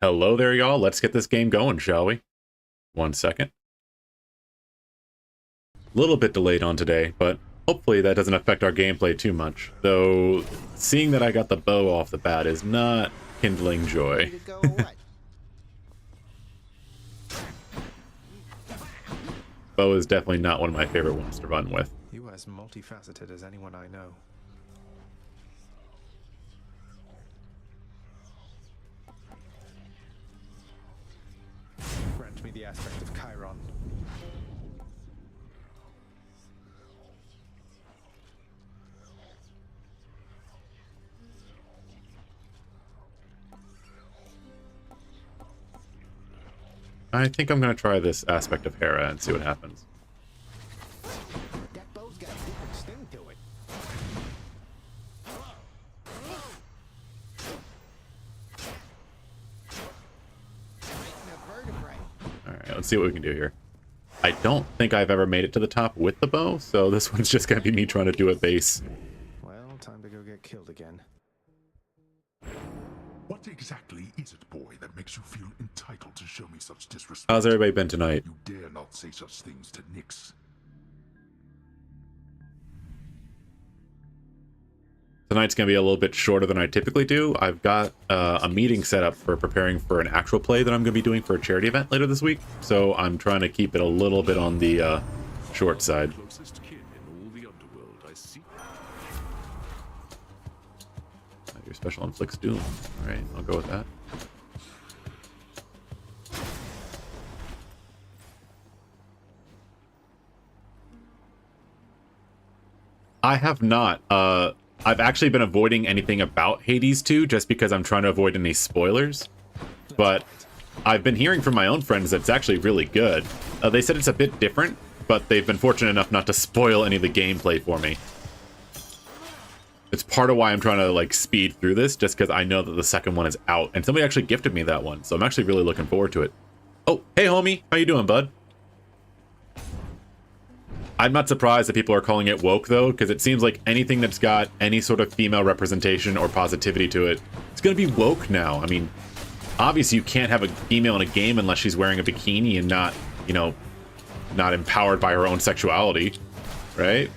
Hello there, y'all. Let's get this game going, shall we? 1 second. A little bit delayed on today, but hopefully that doesn't affect our gameplay too much. Though, seeing that I got the bow off the bat is not kindling joy. Bow is definitely not one of my favorite ones to run with. You are as multifaceted as anyone I know. Grant me the aspect of Chiron. I think I'm going to try this aspect of Hera and see what happens. That bow's got a different sting to it. Alright, let's see what we can do here. I don't think I've ever made it to the top with the bow, so this one's just going to be me trying to do it base. Well, time to go get killed again. What exactly is it, boy, that makes you feel entitled to show me such disrespect? How's everybody been tonight? You dare not say such things to Nyx. Tonight's going to be a little bit shorter than I typically do. I've got a meeting set up for preparing for an actual play that I'm going to be doing for a charity event later this week, so I'm trying to keep it a little bit on the short side. Closest kin in all the underworld, I see. Your special inflicts doom. Alright, I'll go with that. I have not. I've actually been avoiding anything about Hades 2 just because I'm trying to avoid any spoilers. But I've been hearing from my own friends that it's actually really good. They said it's a bit different, but they've been fortunate enough not to spoil any of the gameplay for me. It's part of why I'm trying to like speed through this, just because I know that the second one is out, and somebody actually gifted me that one, so I'm actually really looking forward to it. Oh, hey homie, how you doing, bud? I'm not surprised that people are calling it woke though, because it seems like anything that's got any sort of female representation or positivity to it, it's gonna be woke now. I mean, obviously you can't have a female in a game unless she's wearing a bikini and not, you know, not empowered by her own sexuality, right?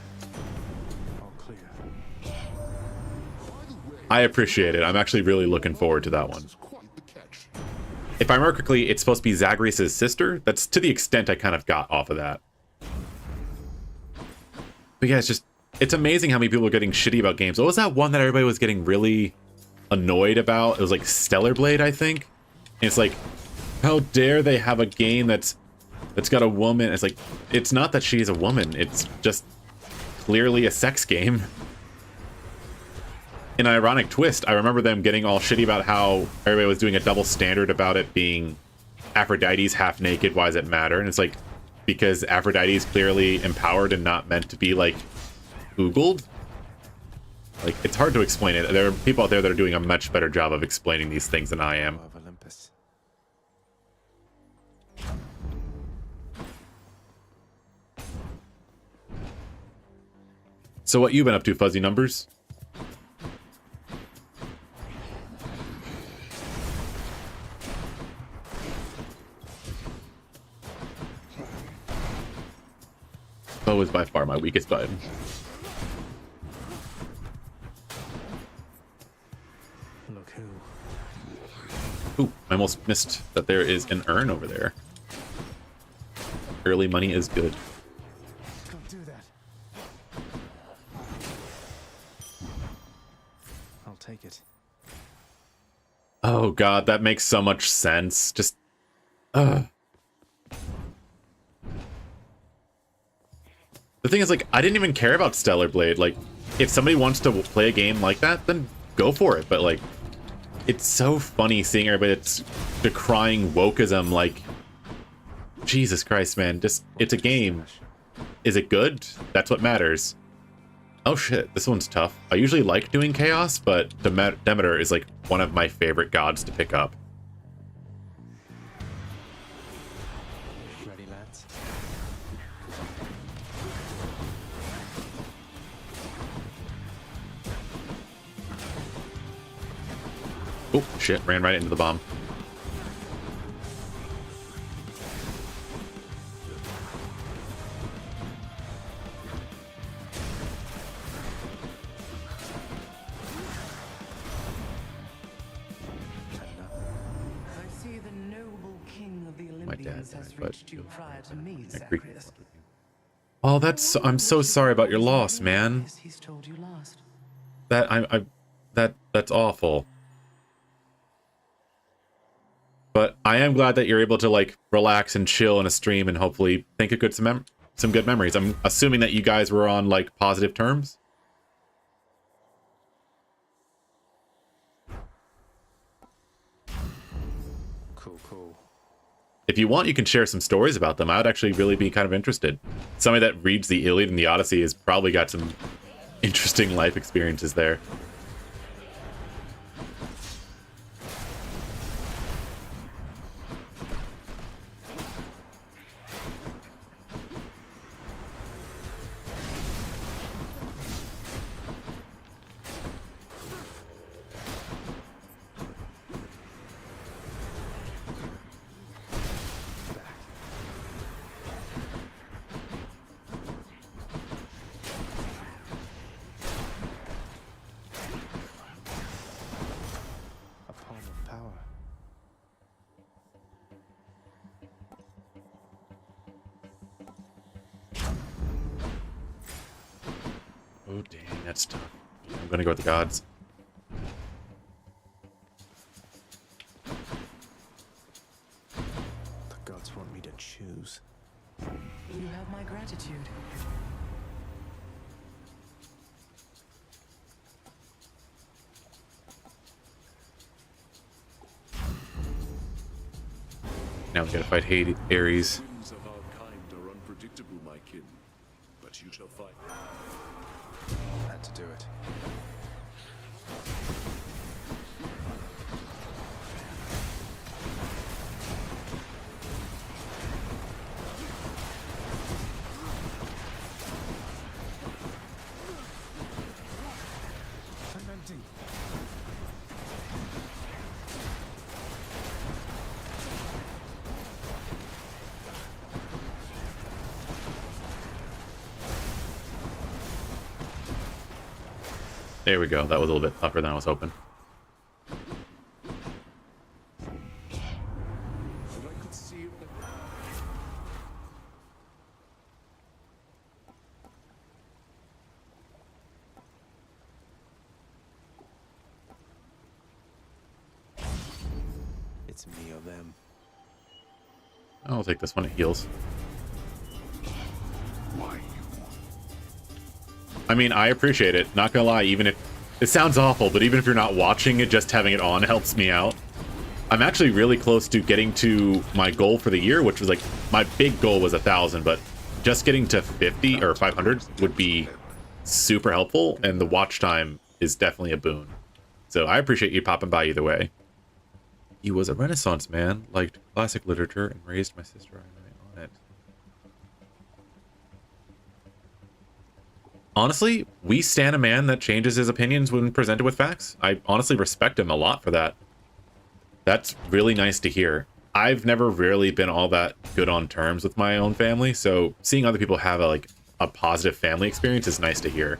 I appreciate it. I'm actually really looking forward to that one. If I remember correctly, it's supposed to be Zagreus' sister. That's to the extent I kind of got off of that. But yeah, it's amazing how many people are getting shitty about games. What was that one that everybody was getting really annoyed about? It was like Stellar Blade, I think. And it's like, how dare they have a game that's got a woman? It's like, it's not that she's a woman. It's just clearly a sex game. In an ironic twist, I remember them getting all shitty about how everybody was doing a double standard about it being Aphrodite's half naked. Why does it matter? And it's like, because Aphrodite is clearly empowered and not meant to be like oogled. Like, it's hard to explain it. There are people out there that are doing a much better job of explaining these things than I am. So what you been up to, Fuzzy Numbers? Bow is by far my weakest button. Look who. Ooh, I almost missed that there is an urn over there. Early money is good. Don't do that. I'll take it. Oh god, that makes so much sense. Just... The thing is, like, I didn't even care about Stellar Blade. Like, if somebody wants to play a game like that, then go for it. But, like, it's so funny seeing everybody that's decrying wokeism, like, Jesus Christ, man. Just, it's a game. Is it good? That's what matters. Oh shit, this one's tough. I usually like doing Chaos, but Demeter is, like, one of my favorite gods to pick up. Ready, lads? Oh, shit, ran right into the bomb. dad has died, but reached you prior to me, I agree. Zacharias. Oh, I'm so sorry about your loss, man. He's told you last. That's awful. But I am glad that you're able to like relax and chill in a stream and hopefully think of some good memories. I'm assuming that you guys were on like positive terms. Cool. If you want, you can share some stories about them. I would actually really be kind of interested. Somebody that reads the Iliad and the Odyssey has probably got some interesting life experiences there. A palm of power. Oh, dang, that's tough. I'm gonna go with the gods. The gods want me to choose. You have my gratitude. Now we gotta fight Hades, Ares. Winds of our kind are unpredictable, my kin, but you shall fight. Had to do it. I'm empty. There we go. That was a little bit tougher than I was hoping. But I could see it. It's me or them. I'll take this one. It heals. Why you? I mean, I appreciate it. Not gonna lie, even if it sounds awful, but even if you're not watching it, just having it on helps me out. I'm actually really close to getting to my goal for the year, which was like my big goal was 1,000, but just getting to 50 or 500 would be super helpful, and the watch time is definitely a boon. So I appreciate you popping by either way. He was a Renaissance man, liked classic literature, and raised my sister and I on it. Honestly, we stand a man that changes his opinions when presented with facts. I honestly respect him a lot for that. That's really nice to hear. I've never really been all that good on terms with my own family, so seeing other people have a positive family experience is nice to hear.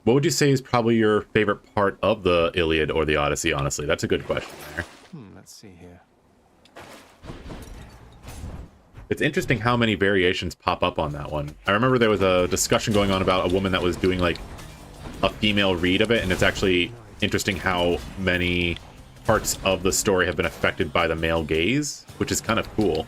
What would you say is probably your favorite part of the Iliad or the Odyssey, honestly? That's a good question there. Let's see here. It's interesting how many variations pop up on that one. I remember there was a discussion going on about a woman that was doing like a female read of it, and it's actually interesting how many parts of the story have been affected by the male gaze, which is kind of cool.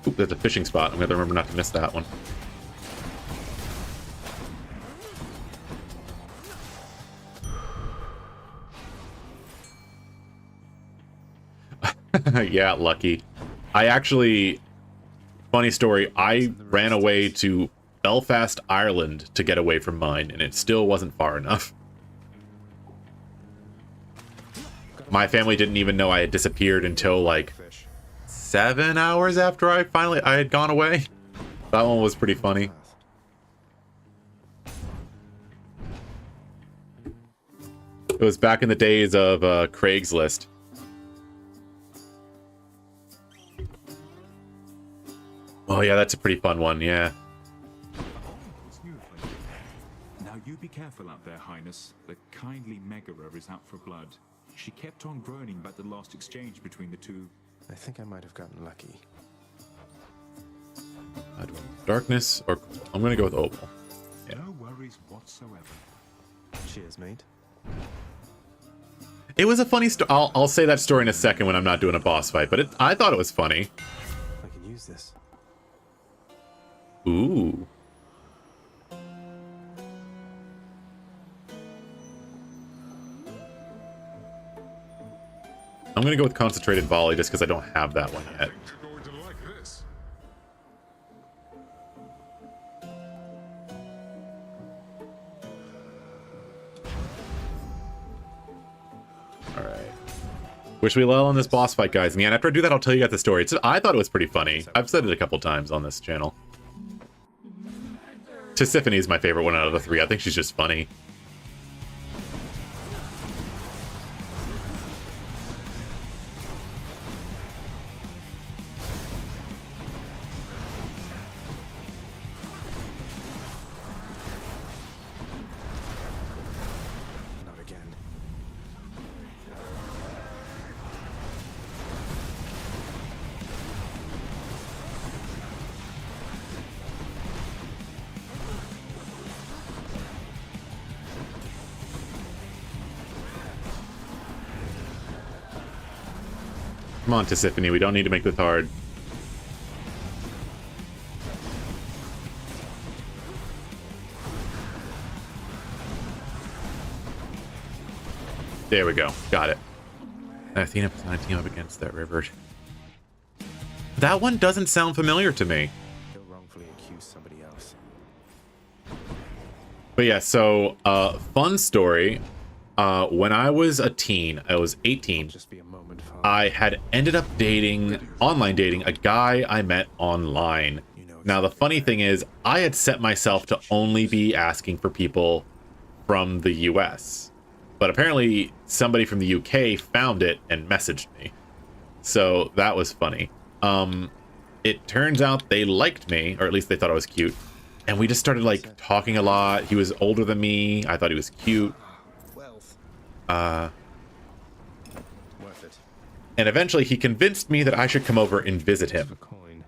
Oop, there's a fishing spot. I'm gonna remember not to miss that one. Yeah, lucky. I actually, funny story, I ran away to Belfast, Ireland to get away from mine, and it still wasn't far enough. My family didn't even know I had disappeared until like 7 hours after I had gone away. That one was pretty funny. It was back in the days of Craigslist. Oh yeah, that's a pretty fun one, yeah. Now you be careful out there, Highness. The kindly Megara is out for blood. She kept on groaning about the last exchange between the two. I think I might have gotten lucky. Darkness, or I'm gonna go with Opal. Yeah. No worries whatsoever. Cheers, mate. It was a funny story. I'll say that story in a second when I'm not doing a boss fight, but I thought it was funny. I can use this. Ooh. I'm gonna go with concentrated volley just because I don't have that one yet. You're going to like this. Alright. Wish we well on this boss fight, guys. And yeah, after I do that, I'll tell you guys the story. I thought it was pretty funny. I've said it a couple times on this channel. Tisiphone is my favorite one out of the three. I think she's just funny. Not again. Come on, Tisiphone. We don't need to make this hard. There we go. Got it. Athena plan to team up against that river. That one doesn't sound familiar to me. He'll wrongfully accuse somebody else. But yeah, so fun story. When I was a teen, I was 18. Just be a moment, Father. I had ended up online dating a guy I met online. Now, the funny thing is, I had set myself to only be asking for people from the US. But apparently, somebody from the UK found it and messaged me. So that was funny. It turns out they liked me, or at least they thought I was cute. And we just started, like, talking a lot. He was older than me. I thought he was cute. Wealth. Worth it. And eventually he convinced me that I should come over and visit him. Coin.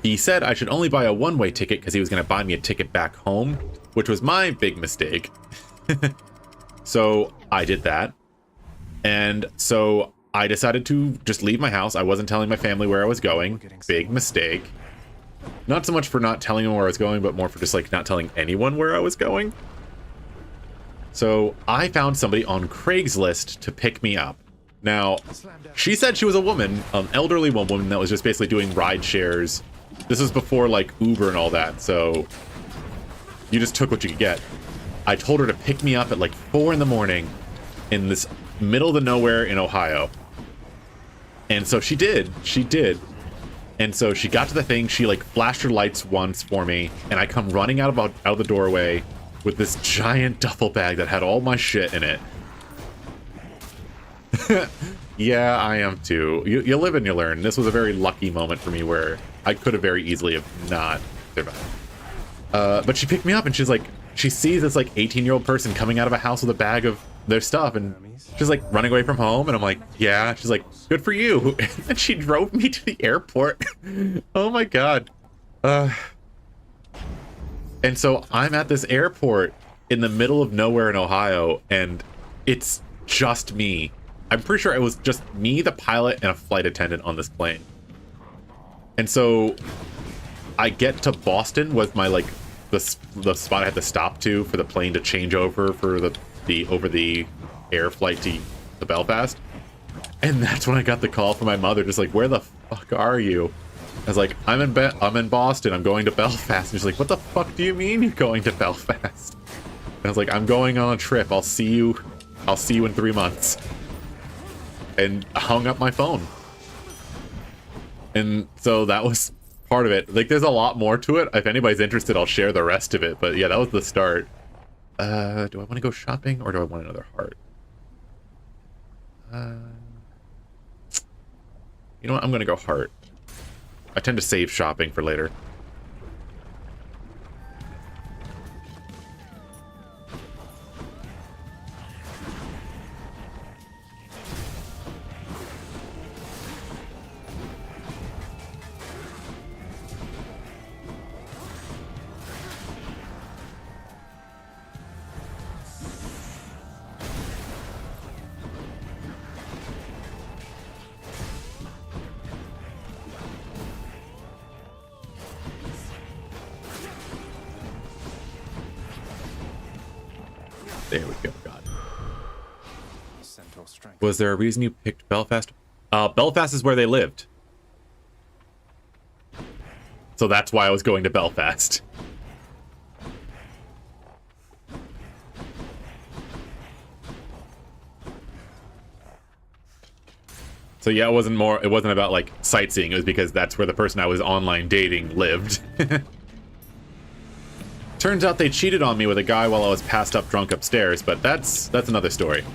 He said I should only buy a one-way ticket because he was going to buy me a ticket back home, which was my big mistake. So I did that. And so I decided to just leave my house. I wasn't telling my family where I was going. Big mistake. Not so much for not telling them where I was going, but more for just like not telling anyone where I was going. So I found somebody on Craigslist to pick me up. Now, she said she was a woman, an elderly woman that was just basically doing ride shares. This was before like Uber and all that, so you just took what you could get. I told her to pick me up at like 4 in the morning in this middle of the nowhere in Ohio. And so she did. She did. And so she got to the thing, she like flashed her lights once for me, and I come running out of the doorway with this giant duffel bag that had all my shit in it. Yeah, I am too. You live and you learn. This was a very lucky moment for me where I could have very easily have not survived. But she picked me up and she's like, she sees this like 18-year-old person coming out of a house with a bag of their stuff and she's like running away from home, and I'm like, yeah. She's like, good for you. And she drove me to the airport. Oh my god. And so I'm at this airport in the middle of nowhere in Ohio, and it's just me. I'm pretty sure it was just me, the pilot, and a flight attendant on this plane. And so I get to Boston with my like the spot I had to stop to for the plane to change over for the over the air flight to Belfast. And that's when I got the call from my mother, just like, where the fuck are you? I was like, I'm in Boston. I'm going to Belfast. And she's like, what the fuck do you mean you're going to Belfast? And I was like, I'm going on a trip. I'll see you in 3 months. And hung up my phone. And so that was part of it. Like, there's a lot more to it. If anybody's interested, I'll share the rest of it. But yeah, that was the start. Do I want to go shopping or do I want another heart? You know what? I'm going to go heart. I tend to save shopping for later. There we go. God. Centaur strength. Was there a reason you picked Belfast? Belfast is where they lived. So that's why I was going to Belfast. So yeah, it wasn't about like sightseeing. It was because that's where the person I was online dating lived. Turns out they cheated on me with a guy while I was passed up drunk upstairs, but that's another story.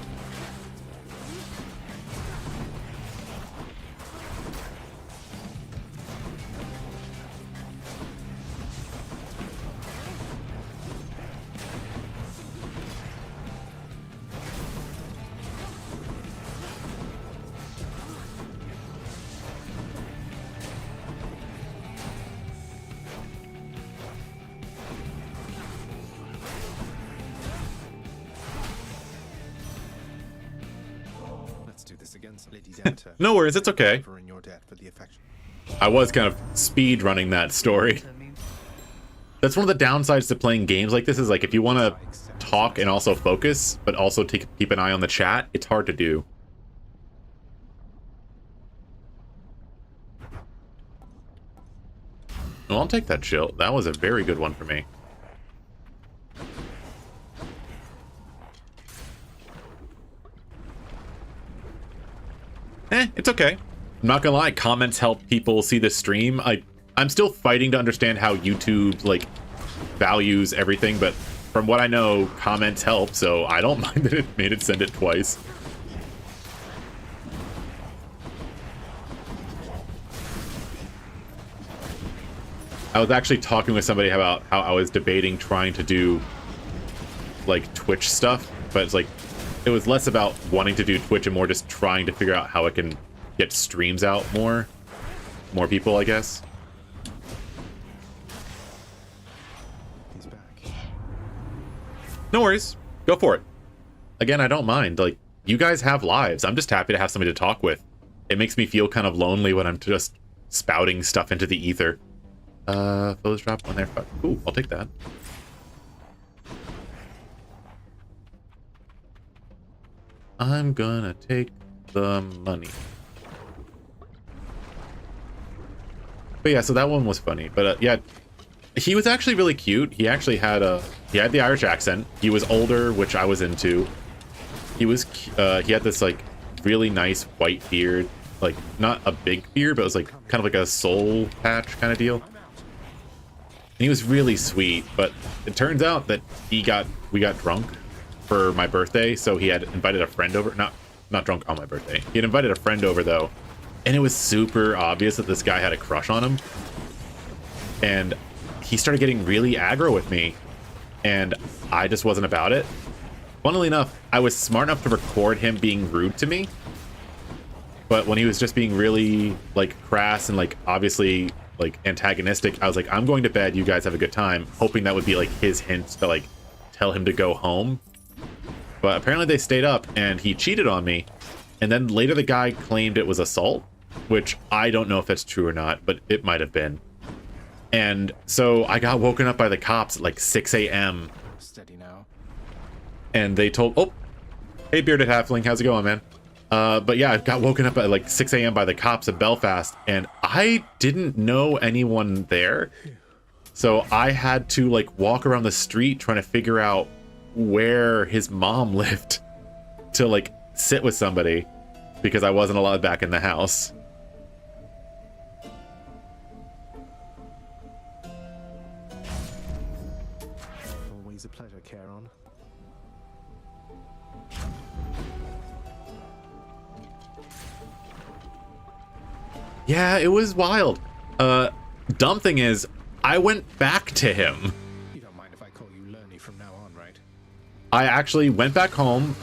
Let's do this again, Lady Danta. No worries, it's okay. Over in your debt for the affection. I was kind of speed running that story. That's one of the downsides to playing games like this is like if you want to talk and also focus, but also keep an eye on the chat, it's hard to do. Well, I'll take that chill. That was a very good one for me. It's okay. I'm not gonna lie, comments help people see the stream. I'm still fighting to understand how YouTube, like, values everything, but from what I know, comments help, so I don't mind that it made it send it twice. I was actually talking with somebody about how I was debating trying to do, like, Twitch stuff, but it's like, it was less about wanting to do Twitch and more just trying to figure out how I can get streams out more people, I guess. He's back. No worries. Go for it. Again, I don't mind. Like, you guys have lives. I'm just happy to have somebody to talk with. It makes me feel kind of lonely when I'm just spouting stuff into the ether. Foes drop on there. Ooh, I'll take that. I'm gonna take the money. But yeah, so that one was funny. But yeah, he was actually really cute. He actually had the Irish accent. He was older, which I was into. He had this like really nice white beard, like not a big beard, but it was like kind of like a soul patch kind of deal. And he was really sweet, but it turns out that we got drunk for my birthday, so he had invited a friend over. Not drunk on my birthday. He had invited a friend over though, and it was super obvious that this guy had a crush on him. And he started getting really aggro with me, and I just wasn't about it. Funnily enough, I was smart enough to record him being rude to me, but when he was just being really like crass and like obviously like antagonistic, I was like, I'm going to bed, you guys have a good time, hoping that would be like his hint to like tell him to go home. But apparently they stayed up and he cheated on me, and then later the guy claimed it was assault, which I don't know if that's true or not, but it might have been. And so I got woken up by the cops at like 6 a.m. Steady now. and they told, oh, hey bearded halfling, how's it going, man? But yeah, I got woken up at like 6 a.m. by the cops in Belfast, and I didn't know anyone there. So I had to like walk around the street trying to figure out where his mom lived to like sit with somebody because I wasn't allowed back in the house. Always a pleasure, Charon. Yeah, it was wild. Dumb thing is, I went back to him. You don't mind if I call you Lerny from now on, right? I actually went back home.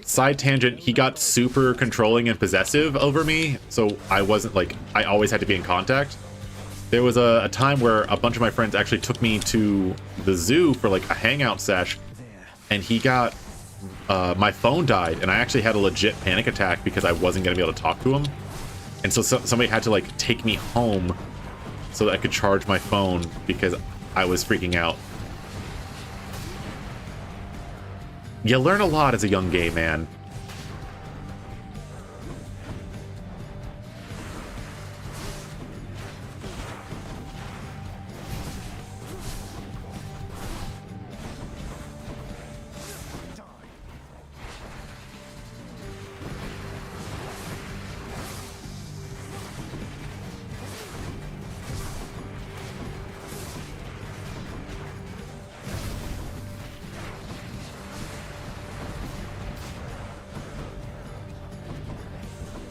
Side tangent, he got super controlling and possessive over me, so I wasn't like, I always had to be in contact. There was a time where a bunch of my friends actually took me to the zoo for like a hangout sesh, and he got, my phone died, and I actually had a legit panic attack because I wasn't gonna be able to talk to him. And so somebody had to like take me home so that I could charge my phone because I was freaking out. You learn a lot as a young gay man.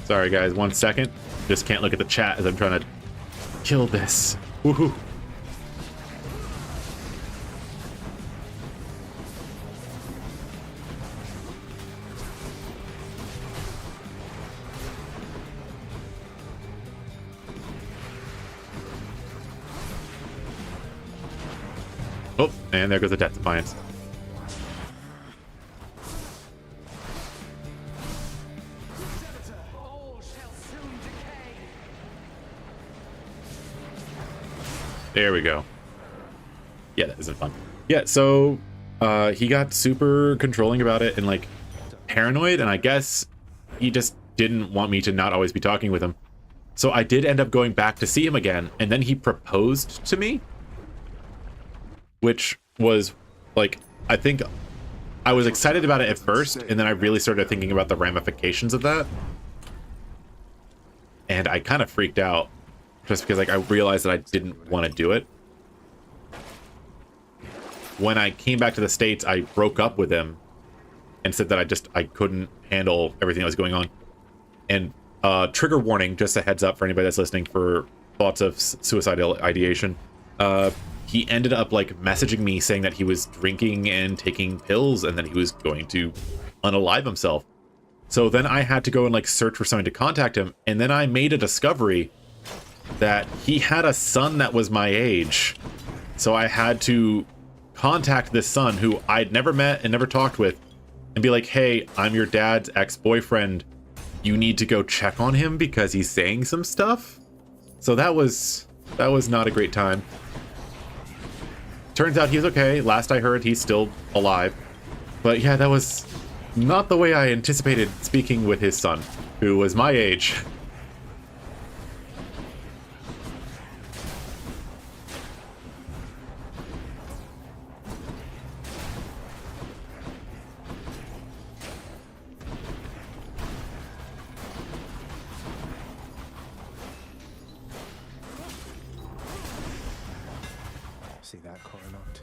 Sorry guys, 1 second. Just can't look at the chat as I'm trying to kill this. Woohoo. Oh, and there goes the Death Defiance. There we go. Yeah, that isn't fun. Yeah, so he got super controlling about it and like paranoid, and I guess he just didn't want me to not always be talking with him. So I did end up going back to see him again, and then he proposed to me, which was like, I think I was excited about it at first, and then I really started thinking about the ramifications of that. And I kind of freaked out just because like I realized that I didn't want to do it. When I came back to the States, I broke up with him and said that I couldn't handle everything that was going on. And trigger warning, just a heads up for anybody that's listening for thoughts of suicidal ideation. He ended up like messaging me saying that he was drinking and taking pills and that he was going to unalive himself. So then I had to go and like search for something to contact him. And then I made a discovery that he had a son that was my age. So I had to contact this son who I'd never met and never talked with and be like, hey, I'm your dad's ex-boyfriend. You need to go check on him because he's saying some stuff. So that was not a great time. Turns out he's okay. Last I heard, he's still alive. But yeah, that was not the way I anticipated speaking with his son, who was my age. See that, Coronaut?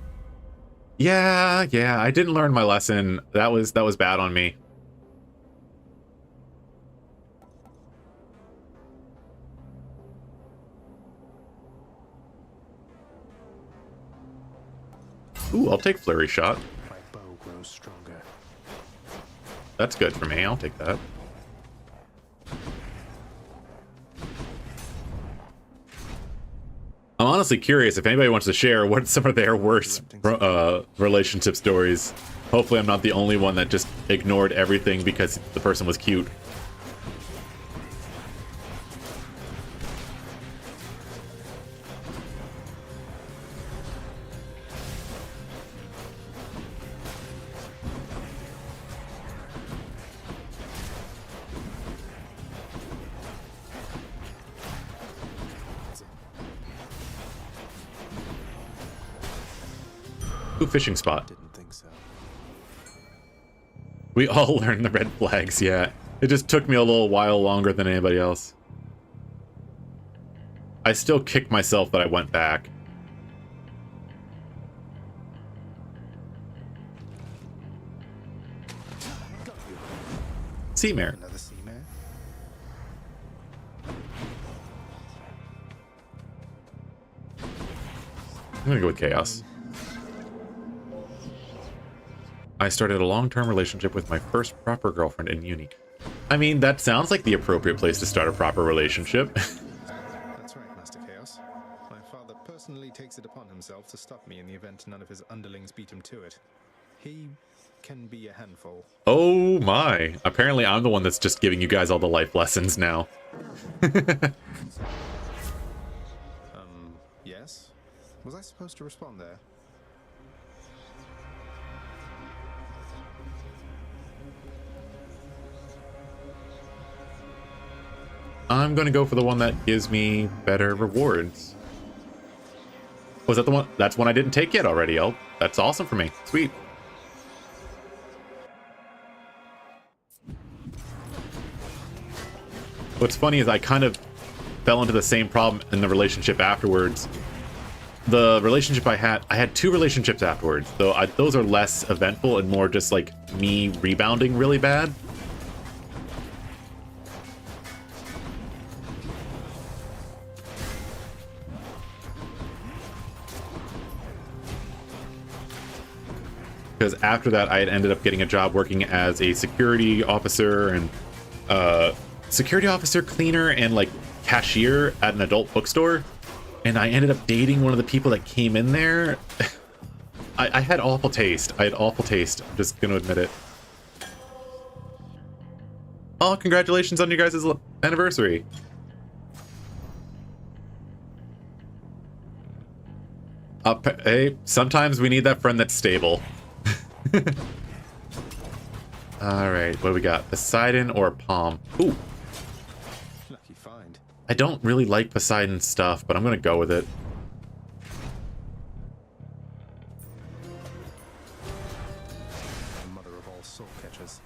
Yeah, I didn't learn my lesson. That was bad on me. Ooh, I'll take Flurry Shot. My bow grows stronger. That's good for me. I'll take that. I'm honestly curious if anybody wants to share what some of their worst relationship stories. Hopefully I'm not the only one that just ignored everything because the person was cute. Ooh, fishing spot. Didn't think so. We all learned the red flags, yeah. It just took me a little while longer than anybody else. I still kick myself that I went back. Sea mare. Another sea mare? I'm gonna go with chaos. I started a long-term relationship with my first proper girlfriend in uni. I mean, that sounds like the appropriate place to start a proper relationship. That's right, Master Chaos. My father personally takes it upon himself to stop me in the event none of his underlings beat him to it. He can be a handful. Oh my. Apparently I'm the one that's just giving you guys all the life lessons now. Yes? Was I supposed to respond there? I'm gonna go for the one that gives me better rewards. Was that the one? That's one I didn't take yet already. Oh, that's awesome for me. Sweet. What's funny is I kind of fell into the same problem in the relationship afterwards. The relationship I had two relationships afterwards, though those are less eventful and more just like me rebounding really bad. Because after that, I had ended up getting a job working as a security officer and security officer, cleaner, and like cashier at an adult bookstore. And I ended up dating one of the people that came in there. I had awful taste. I had awful taste. I'm just going to admit it. Oh, congratulations on your guys' anniversary. Hey, sometimes we need that friend that's stable. Alright, what do we got? Poseidon or Palm? Ooh. Lucky find. I don't really like Poseidon stuff, but I'm gonna go with it. The mother of all soul catchers.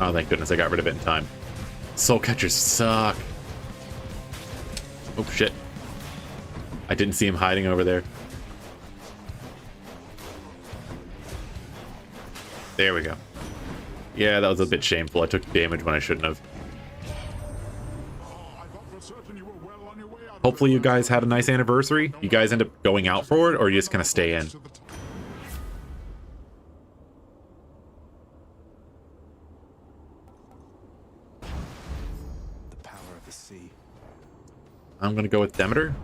Oh, thank goodness I got rid of it in time. Soul catchers suck. Oh, shit. I didn't see him hiding over there. There we go. Yeah, that was a bit shameful. I took damage when I shouldn't have. Hopefully you guys had a nice anniversary. You guys end up going out for it, or are you just gonna stay in? The power of the sea. I'm gonna go with Demeter.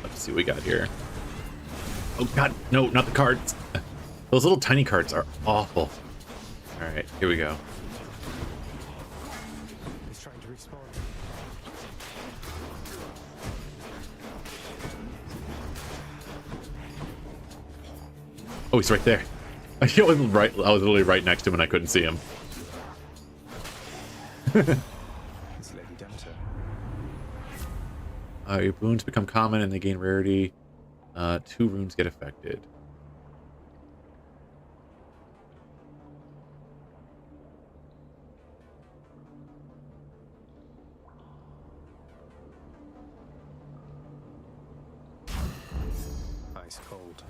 Let's see what we got here. Oh god, no, not the cards. Those little tiny cards are awful. All right, here we go. He's trying to respawn. Oh, he's right there. I was literally right next to him and I couldn't see him. It's Lady Demeter. Your boons become common and they gain rarity. 2 runes get affected. Ice cold.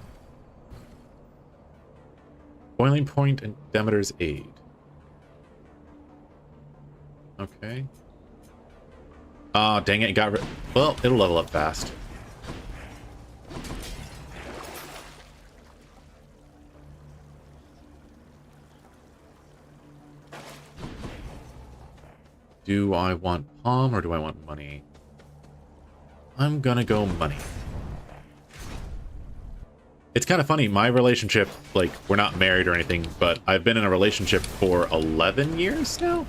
Boiling point and Demeter's aid. Okay. Oh, dang it, it got rid. Well, it'll level up fast. Do I want palm or do I want money? I'm gonna go money. It's kind of funny, my relationship, like, we're not married or anything, but I've been in a relationship for 11 years now?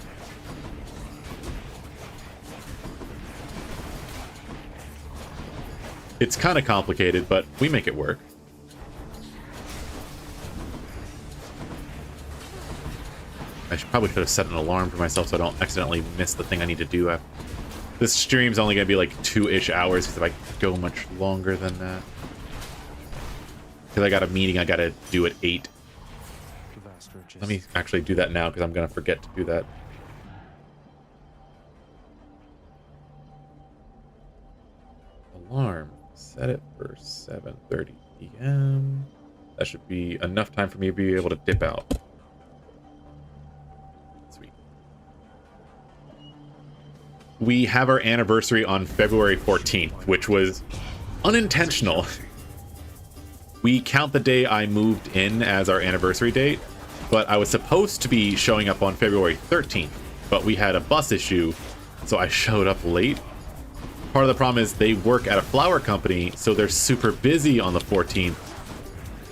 It's kind of complicated, but we make it work. Probably should have set an alarm for myself so I don't accidentally miss the thing I need to do. This stream's only going to be like 2-ish hours, because if I go much longer than that... Because I got a meeting I got to do at 8. Let me actually do that now, because I'm going to forget to do that. Alarm. Set it for 7:30 p.m. That should be enough time for me to be able to dip out. Sweet. We have our anniversary on February 14th, which was unintentional. We count the day I moved in as our anniversary date, but I was supposed to be showing up on February 13th, but we had a bus issue, so I showed up late. Part of the problem is they work at a flower company, so they're super busy on the 14th.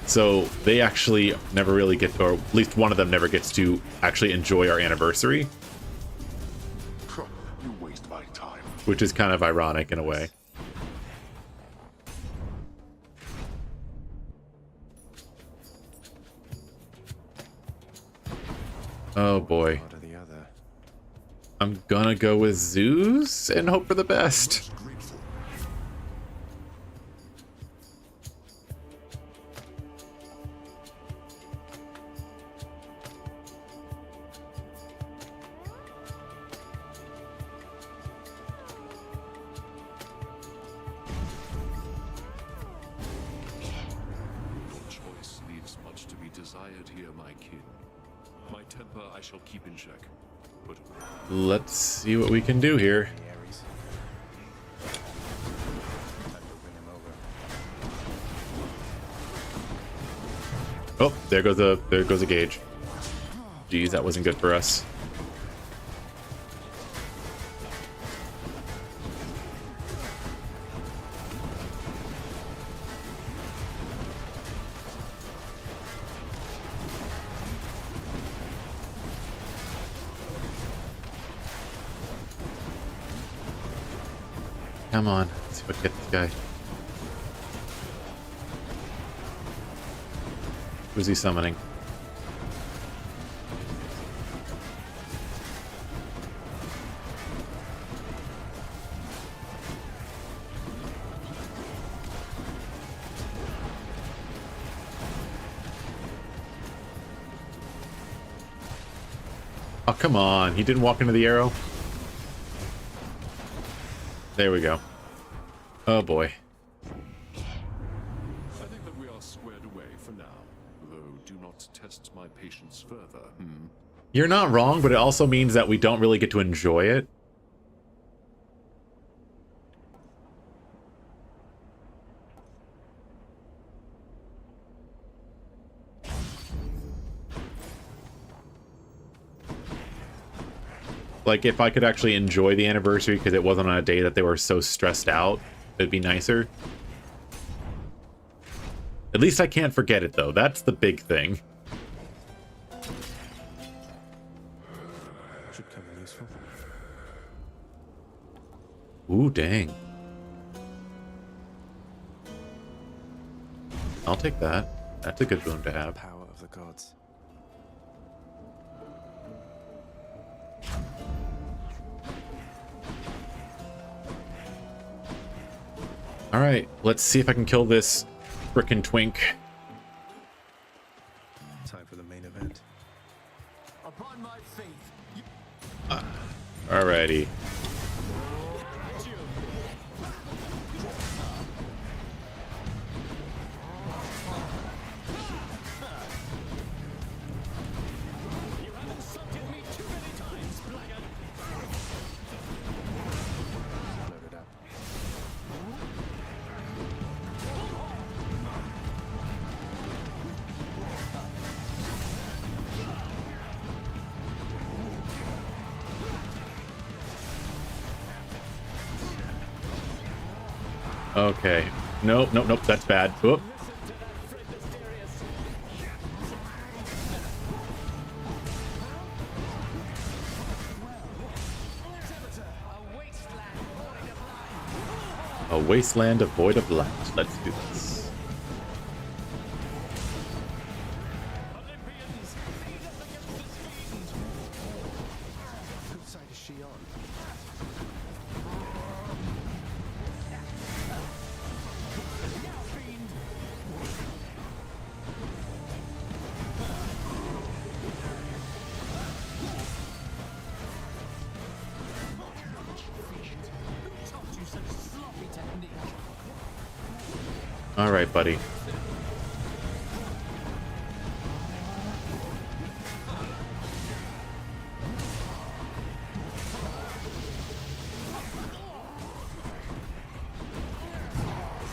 So they actually never really get, or at least one of them never gets to actually enjoy our anniversary. You waste my time. Which is kind of ironic in a way. Oh boy. Part of the other. I'm gonna go with Zeus and hope for the best. Grateful. Your choice leaves much to be desired here, my kin. My temper I shall keep in check. But Let's see what we can do here. Ares. Time to bring him over. Oh, there goes a gauge. Geez, that wasn't good for us. Come on, let's see if I can get this guy. Who's he summoning? Oh, come on. He didn't walk into the arrow? There we go. Oh boy. I think that we are squared away for now. Though do not test my patience further. You're not wrong, but it also means that we don't really get to enjoy it. Like, if I could actually enjoy the anniversary because it wasn't on a day that they were so stressed out, it'd be nicer. At least I can't forget it, though. That's the big thing. Should come in useful. Ooh, dang. I'll take that. That's a good boon to have. Power of the gods. Alright, let's see if I can kill this frickin' twink. Time for the main event. Upon my faith, Alrighty. Loaded up. Okay. Nope, nope, nope. That's bad. Whoop. A wasteland void of light. Let's do this. Whose side is she on? All right, buddy.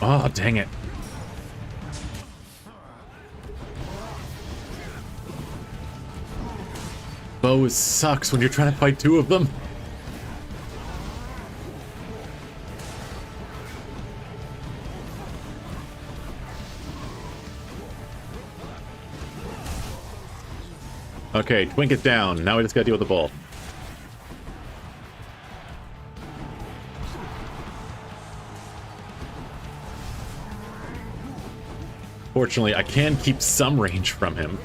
Oh, dang it. Bow sucks when you're trying to fight two of them. Okay, Twink is down. Now we just gotta deal with the ball. Fortunately, I can keep some range from him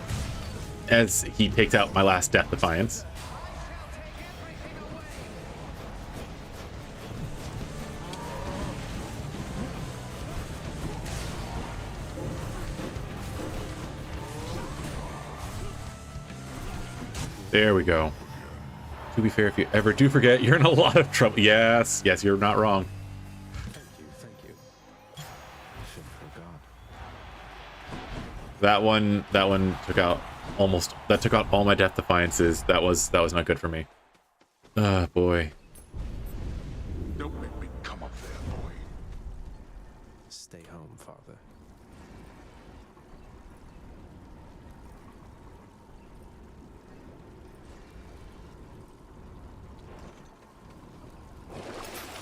as he takes out my last Death Defiance. There we go. To be fair, if you ever do forget, you're in a lot of trouble. Yes, yes, you're not wrong. Thank you. I should have forgot. That one took out took out all my Death Defiances. That was not good for me. Ah, boy. Don't make me come up there, boy. Stay home, father.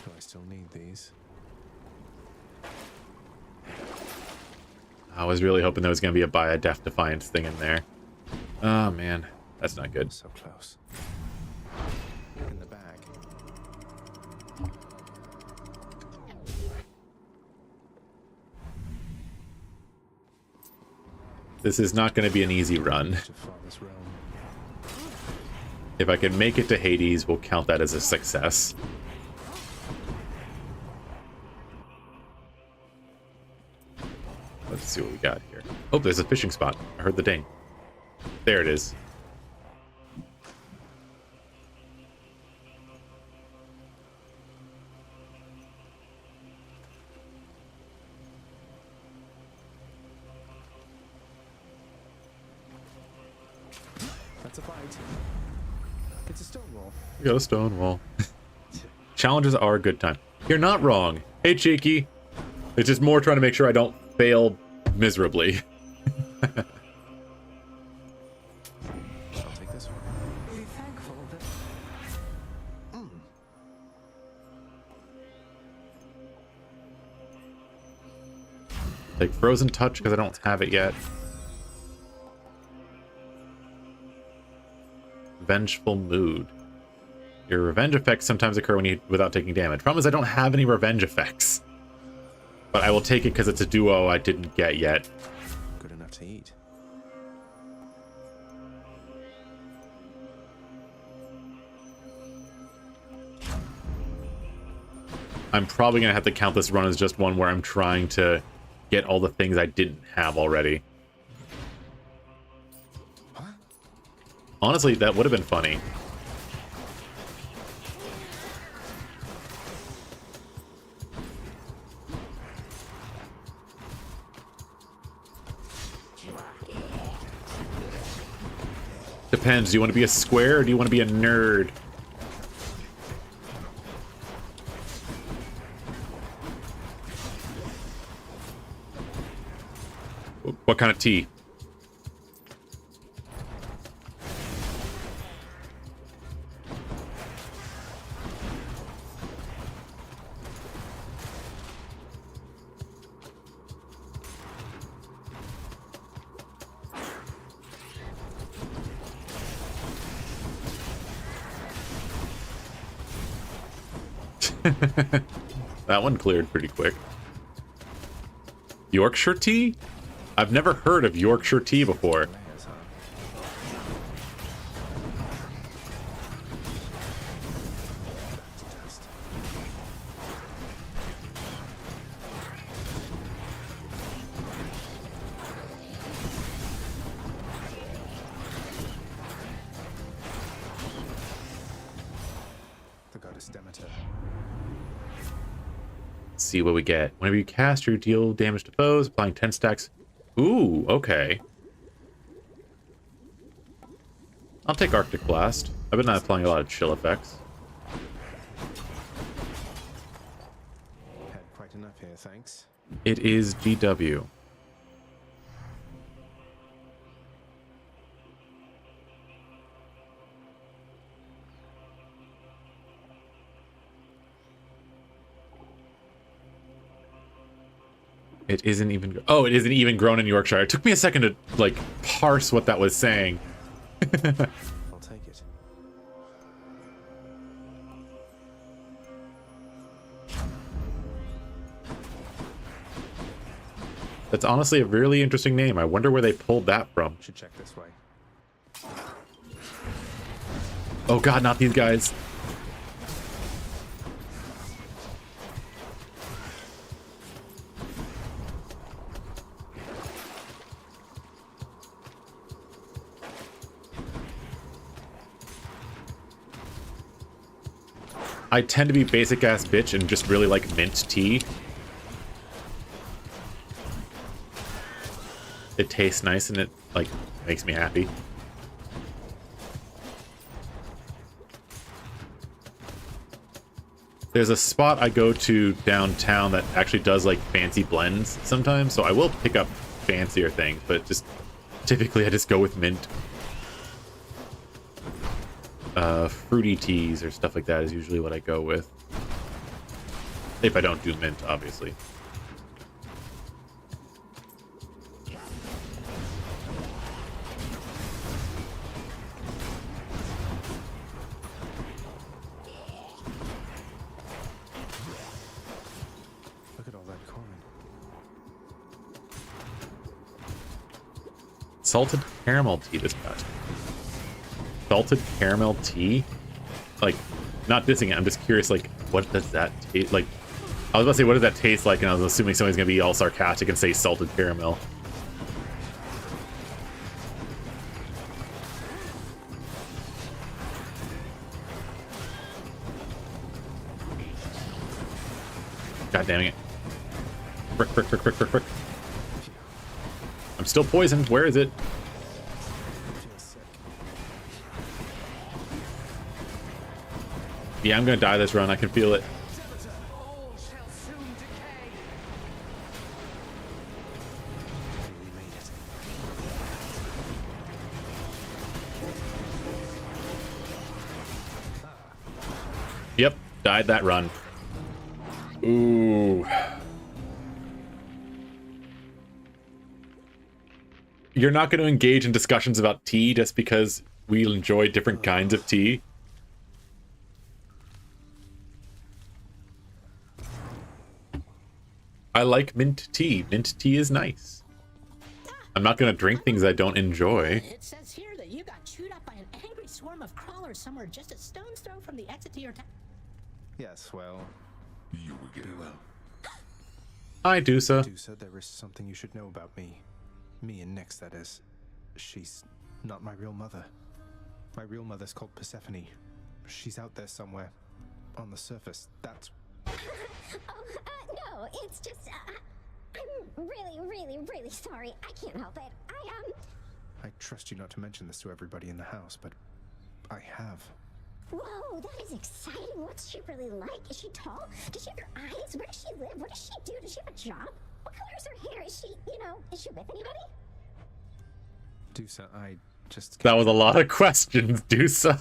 Do I still need these? I was really hoping there was going to be buy a Death Defiance thing in there. Oh, man. That's not good. So close. In the bag. This is not going to be an easy run. To father's realm. If I can make it to Hades, we'll count that as a success. Let's see what we got here. Oh, there's a fishing spot. I heard the ding. There it is. That's a fight. It's a stone wall. We got a stone wall. Challenges are a good time. You're not wrong. Hey, Cheeky. It's just more trying to make sure I don't fail miserably. I'll take this one. Be thankful that Take Frozen Touch because I don't have it yet. Vengeful Mood. Your revenge effects sometimes occur without taking damage. Problem is I don't have any revenge effects. But I will take it because it's a duo I didn't get yet. Good enough to eat. I'm probably going to have to count this run as just one where I'm trying to get all the things I didn't have already. Honestly, that would have been funny. Depends. Do you want to be a square or do you want to be a nerd? What kind of tea? That one cleared pretty quick. Yorkshire tea? I've never heard of Yorkshire tea before. Layers, huh? Dust. The goddess Demeter. Let's see what we get. Whenever you cast, you deal damage to foes, applying 10 stacks. Ooh, okay. I'll take Arctic Blast. I've been applying a lot of chill effects. Had quite enough here, thanks. It is GW. It isn't even... Oh, it isn't even grown in Yorkshire. It took me a second to, like, parse what that was saying. I'll take it. That's honestly a really interesting name. I wonder where they pulled that from. Should check this way. Oh god, not these guys. I tend to be basic ass bitch and just really like mint tea. It tastes nice and it like makes me happy. There's a spot I go to downtown that actually does like fancy blends sometimes, so I will pick up fancier things, but just typically I just go with mint. Fruity teas or stuff like that is usually what I go with. If I don't do mint, obviously. Look at all that coin. Salted caramel tea this past. Salted caramel tea? Like, not dissing it, I'm just curious, like, what does that taste like? I was about to say, what does that taste like? And I was assuming somebody's gonna be all sarcastic and say salted caramel. God damn it. Frick, frick, frick, frick, frick, frick. I'm still poisoned. Where is it? Feels sick. Yeah, I'm gonna die this run. I can feel it. We made it. Yep, died that run. Ooh. You're not going to engage in discussions about tea just because we enjoy different kinds of tea. I like mint tea. Mint tea is nice. I'm not going to drink things I don't enjoy. It says here that you got chewed up by an angry swarm of crawlers somewhere just a stone's throw from the exit to your town. Yes, well, You will get well. Hi, Dusa. Dusa, there is something you should know about me. Me and Nyx, that is. She's not my real mother. My real mother's called Persephone. She's out there somewhere. On the surface. That's... No, it's just, I'm really sorry. I can't help it. I trust you not to mention this to everybody in the house, but I have. Whoa, that is exciting. What's she really like? Is she tall? Does she have her eyes? Where does she live? What does she do? Does she have a job? What color is her hair? Is she, is she with anybody? Dusa, I just... That was a lot of questions, Dusa.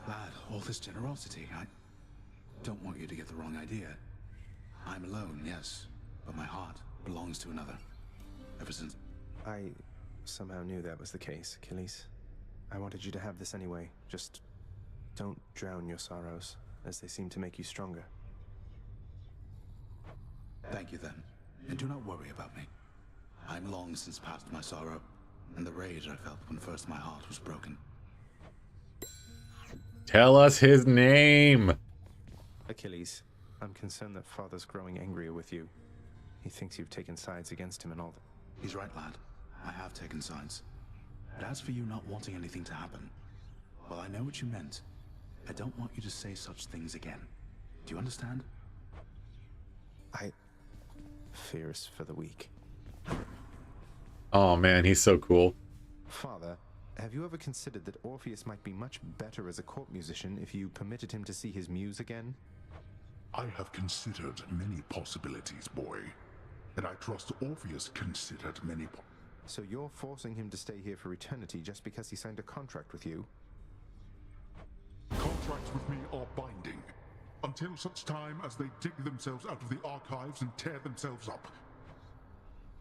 Lad, all this generosity, I don't want you to get the wrong idea. I'm alone, yes, but my heart belongs to another. Ever since... I somehow knew that was the case, Achilles. I wanted you to have this anyway. Just don't drown your sorrows. as they seem to make you stronger. Thank you then, and do not worry about me. I'm long since past my sorrow, and the rage I felt when first my heart was broken. Tell us his name. Achilles, I'm concerned that Father's growing angrier with you. He thinks you've taken sides against him and all that. He's right, lad. I have taken sides. But as for you not wanting anything to happen, well, I know what you meant. I don't want you to say such things again. Do you understand? Fear is for the weak. Oh man, he's so cool. Father, have you ever considered that Orpheus might be much better as a court musician if you permitted him to see his muse again? I have considered many possibilities, boy. And I trust Orpheus considered many So you're forcing him to stay here for eternity just because he signed a contract with you? Contracts with me are binding, until such time as they dig themselves out of the archives and tear themselves up.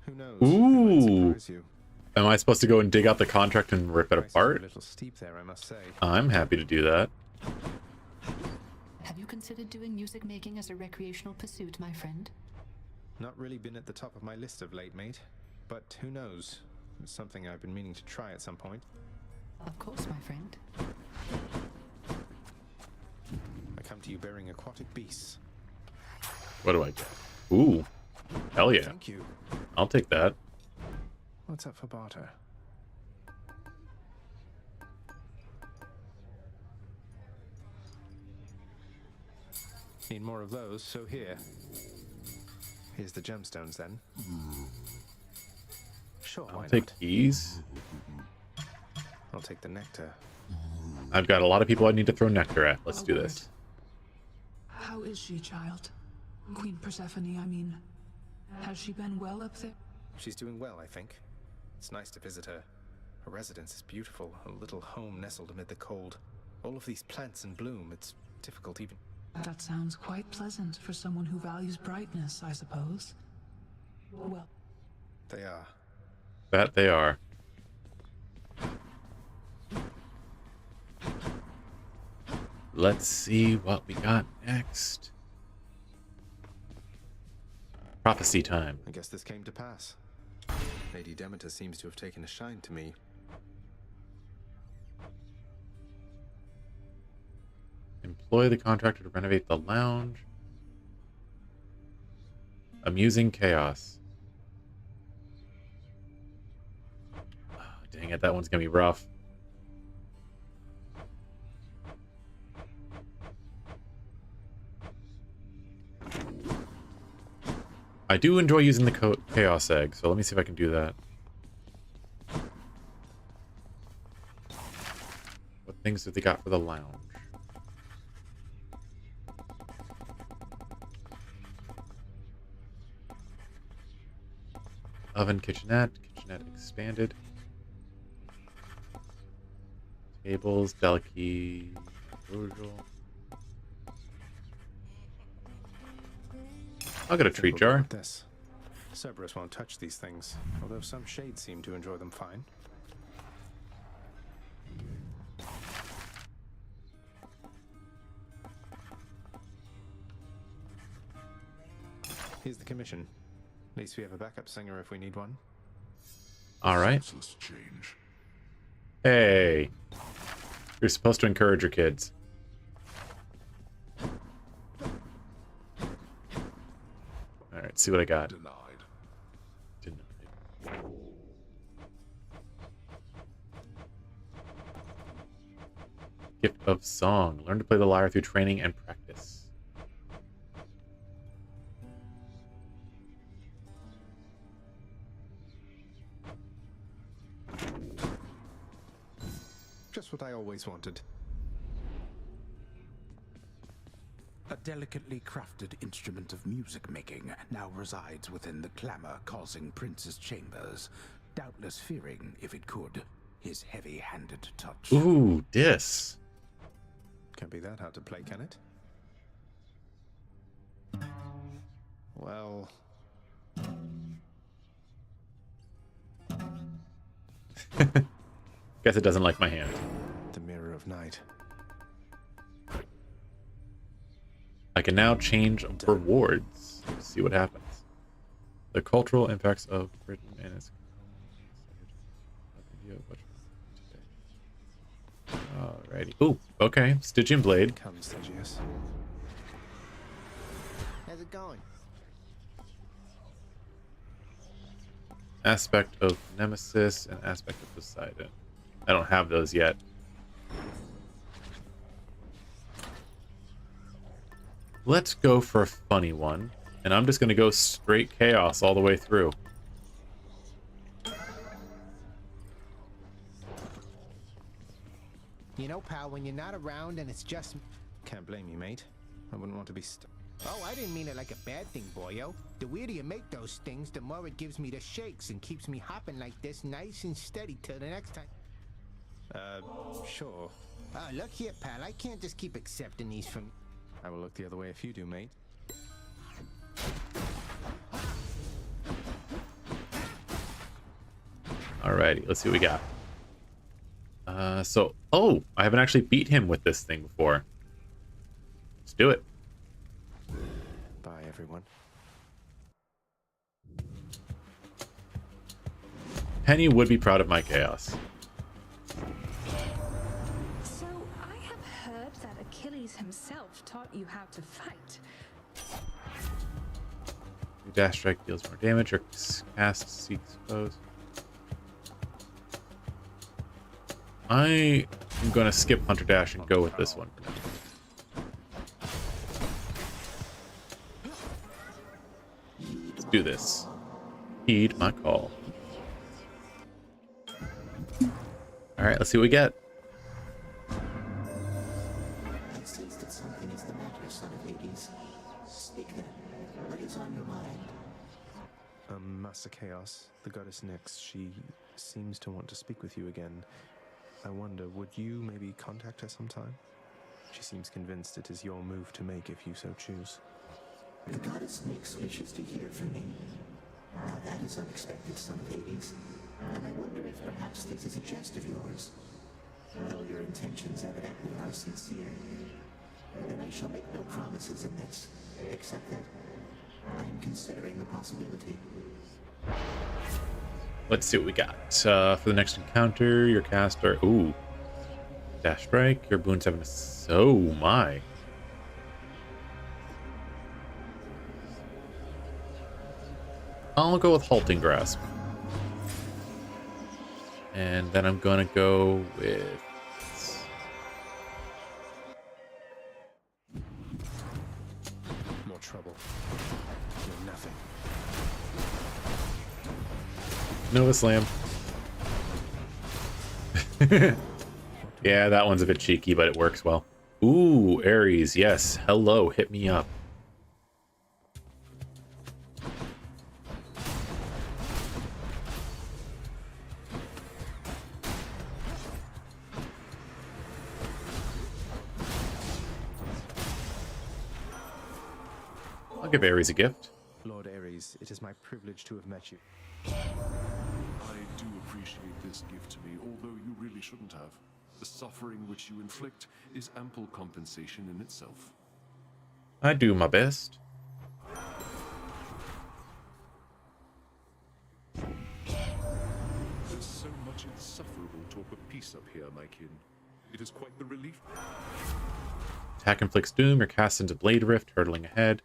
Who knows? Ooh. It might surprise you. Am I supposed to go and dig out the contract and rip it Prices are apart? a little steep there, I must say. I'm happy to do that. Have you considered doing music making as a recreational pursuit, my friend? Not really been at the top of my list of late, mate. But who knows? It's something I've been meaning to try at some point. Of course, my friend. I come to you bearing aquatic beasts. What do I get? Ooh. Hell yeah. Thank you. I'll take that. What's up for barter? Need more of those, so here. Here's the gemstones then. Sure, why I'll take not? these. I'll take the nectar. I've got a lot of people I need to throw nectar at. Let's do this. How is she, child? Queen Persephone, I mean. Has she been well up there? She's doing well, I think. It's nice to visit her. Her residence is beautiful, a little home nestled amid the cold. All of these plants in bloom, it's difficult even... That sounds quite pleasant for someone who values brightness, I suppose. Well, They are. That they are. Let's see what we got next. Prophecy time. I guess this came to pass. Lady Demeter seems to have taken a shine to me. Employ the contractor to renovate the lounge. Amusing chaos. Oh, dang it, that one's gonna be rough. I do enjoy using the chaos egg, so let me see if I can do that. What things have they got for the lounge? Oven, kitchenette expanded. Tables, delicacy, usual. I'll get a treat jar. This. Cerberus won't touch these things, although some shades seem to enjoy them fine. Here's the commission. At least we have a backup singer if we need one. All right. Senseless change. Hey. You're supposed to encourage your kids. All right, see what I got. Denied. Denied. Gift of song. Learn to play the lyre through training and practice. Just what I always wanted. A delicately crafted instrument of music making now resides within the clamor-causing prince's chambers, doubtless fearing, if it could, his heavy-handed touch. Ooh, dis. Can't be that hard to play, can it? Well... Guess it doesn't like my hand. The Mirror of Night. I can now change rewards. Let's see what happens. The cultural impacts of Britain and its alrighty. Ooh, okay. Stygian Blade. Come, Stygius. How's it going? Aspect of Nemesis and Aspect of Poseidon. I don't have those yet. Let's go for a funny one. And I'm just going to go straight chaos all the way through. You know, pal, when you're not around and it's just... Can't blame you, mate. I wouldn't want to be Oh, I didn't mean it like a bad thing, boyo. The weirder you make those things, the more it gives me the shakes and keeps me hopping like this nice and steady till the next time. Sure. Look here, pal, I can't just keep accepting these from... I will look the other way if you do, mate. Alrighty, let's see what we got. Oh, I haven't actually beat him with this thing before. Let's do it. Bye, everyone. Penny would be proud of my chaos. So, I have heard that Achilles himself taught you how to fight. Your dash strike deals more damage. Your cast seeks foes. I am going to skip Hunter Dash and go with this one for now. Let's do this. Heed my call. Alright, let's see what we get. I sense that something is the matter, son of Hades. Speak then. What is on your mind? Master Chaos, the goddess Nyx, she seems to want to speak with you again. I wonder, would you maybe contact her sometime? She seems convinced it is your move to make if you so choose. The goddess Nyx wishes to hear from me. Now that is unexpected, son of Hades. And I wonder if perhaps this is a jest of yours. Well, your intentions evidently are sincere. Then I shall make no promises in this, except that I am considering the possibility. Let's see what we got. For the next encounter, your caster... Ooh. Dash strike. Your boons have... Oh, my. I'll go with Halting Grasp. And then I'm going to go with... More trouble. You're nothing. Nova Slam. Yeah, that one's a bit cheeky, but it works well. Ooh, Ares, yes. Hello, hit me up. I'll give Ares a gift. Lord Ares, it is my privilege to have met you. I do appreciate this gift to me, although you really shouldn't have. The suffering which you inflict is ample compensation in itself. I do my best. There's so much insufferable talk of peace up here, my kin. It is quite the relief. Attack inflicts doom. You're cast into Blade Rift, hurtling ahead.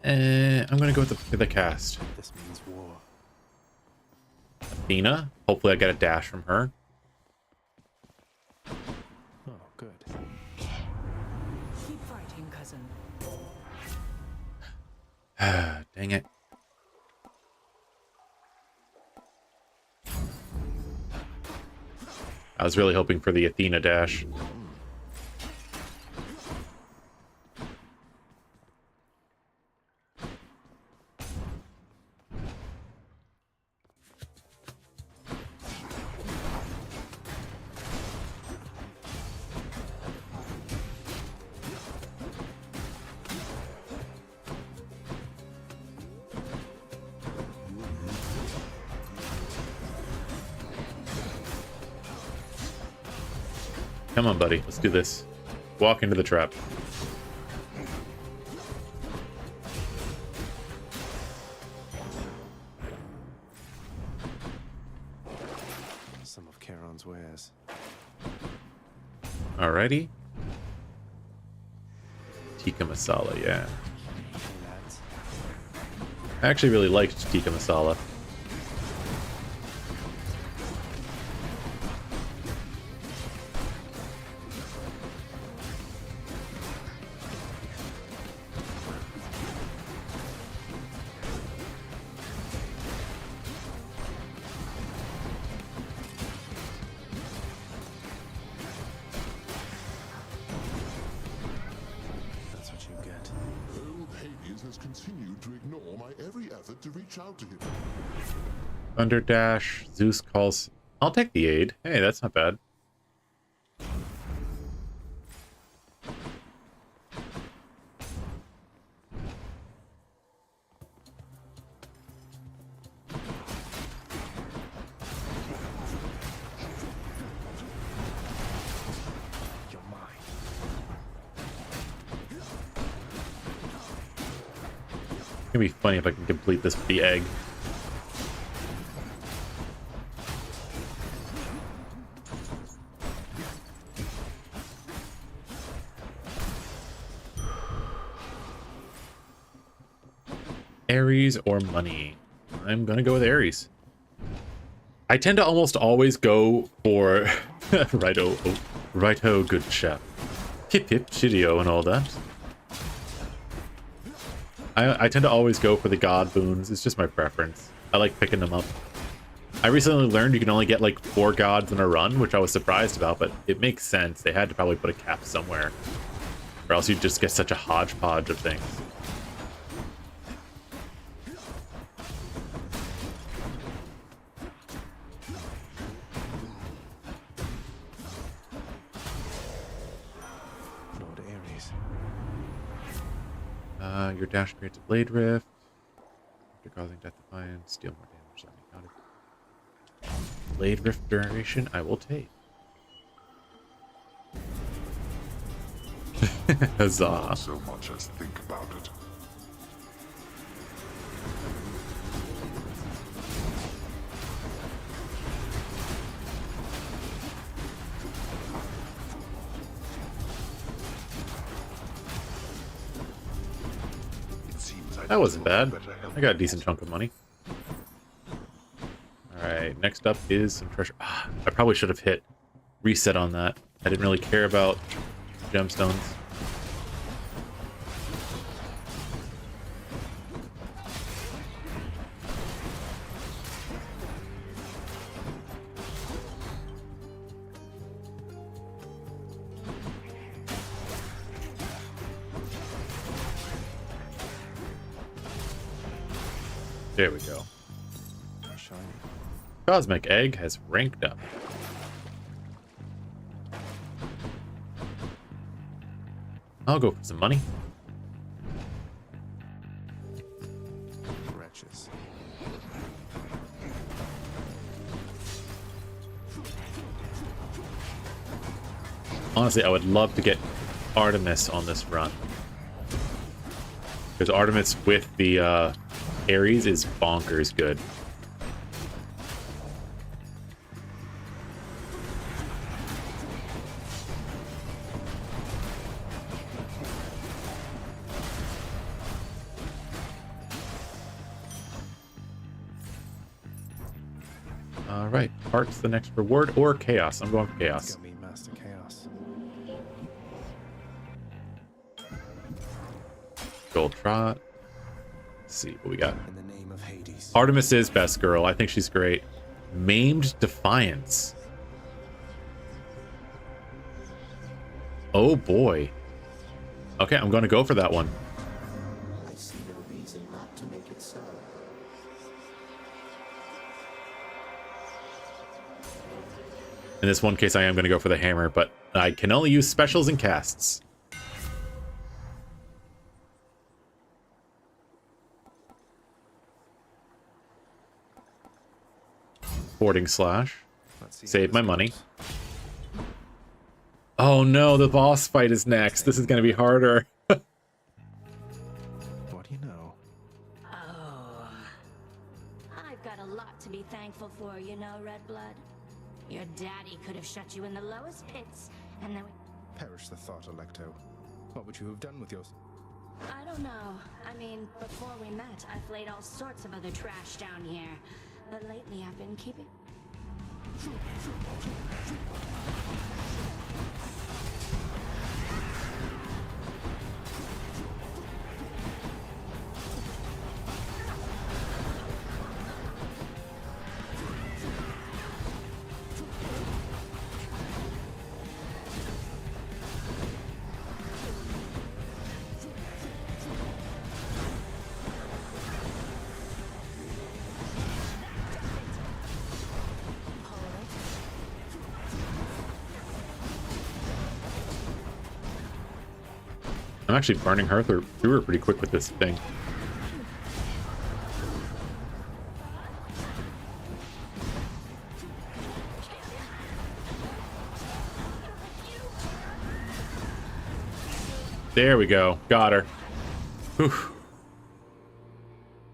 I'm gonna go with the cast. This means war. Athena. Hopefully I get a dash from her. Oh, good. Keep fighting, cousin. Dang it. I was really hoping for the Athena dash. Come on, buddy. Let's do this. Walk into the trap. Some of Charon's wares. Alrighty. Tikka masala, yeah. I actually really liked tikka masala. That's what you get. Old Hades has continued to ignore my every effort to reach out to him. Thunder Dash, Zeus calls. I'll take the aid. Hey, that's not bad. You're mine. It'd be funny if I can complete this with the egg. Ares or money? I'm gonna go with Ares. I tend to almost always go for righto, good chef. Hip hip, cheerio, and all that. I tend to always go for the god boons. It's just my preference. I like picking them up. I recently learned you can only get like 4 gods in a run, which I was surprised about, but it makes sense. They had to probably put a cap somewhere, or else you just get such a hodgepodge of things. Lord Ares. Your dash creates a blade rift. After causing death defiance, deal more damage than counted. Blade rift duration, I will take. Huzzah. Not so much as think about it. It seems That wasn't bad. I got a decent chunk of money. Alright, next up is some treasure. Ah, I probably should have hit reset on that. I didn't really care about gemstones. There we go. Shiny. Cosmic Egg has ranked up. I'll go for some money. Wretches. Honestly, I would love to get Artemis on this run. Because Artemis with the Ares is bonkers good. Alright, Heart's the next reward, or Chaos. I'm going for Chaos. It's gonna be Master Chaos. Gold Trot. Let's see what we got. In the name of Hades. Artemis is best girl. I think she's great. Maimed Defiance. Oh boy. Okay, I'm going to go for that one. I see no reason not to make it so. In this one case, I am going to go for the hammer, but I can only use specials and casts. Boarding slash. Let's see how Save this my money. goes. Oh no, the boss fight is next. This is gonna be harder. What do you know? Oh. I've got a lot to be thankful for, you know, Red Blood. Your daddy could have shut you in the lowest pits, and then we... Perish the thought, Electo. What would you have done with yours? I don't know. I mean, before we met, I've laid all sorts of other trash down here. But lately I've been keeping... I'm actually burning her through her pretty quick with this thing. There we go. Got her. Whew.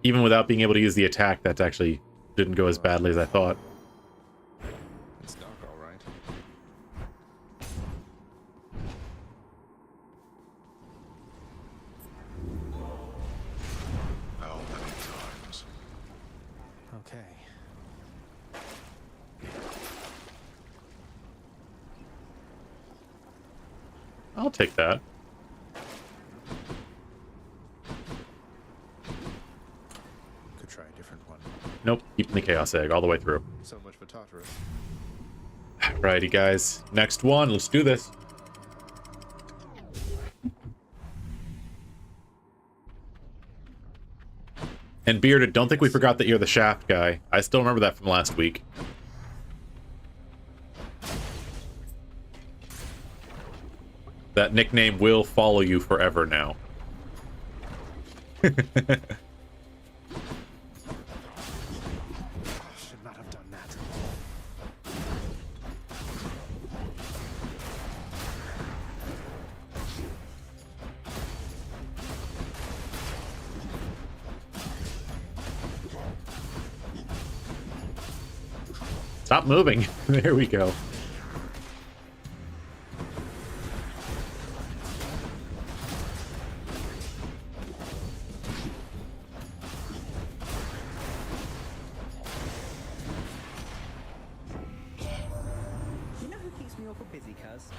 Even without being able to use the attack, that actually didn't go as badly as I thought. It's dark, all right. How many times? Okay. I'll take that. Could try a different one. Nope, keeping the Chaos Egg all the way through. So much for Tartarus. Righty, guys. Next one. Let's do this. And Bearded, don't think we forgot that you're the Shaft guy. I still remember that from last week. That nickname will follow you forever now. Should not have done that. Stop moving. There we go. You know who keeps me awful busy, cuz?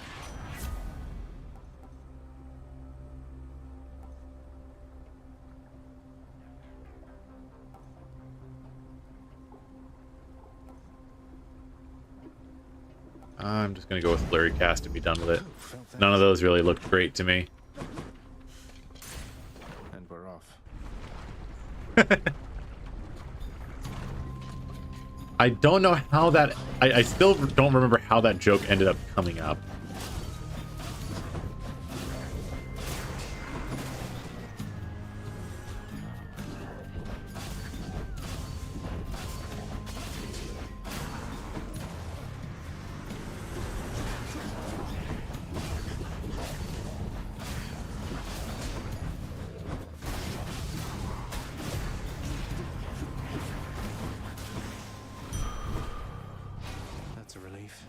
I'm just gonna go with Flurry Cast and be done with it. None of those really looked great to me. And we're off. I don't know how that... I still don't remember how that joke ended up coming up. That's a relief.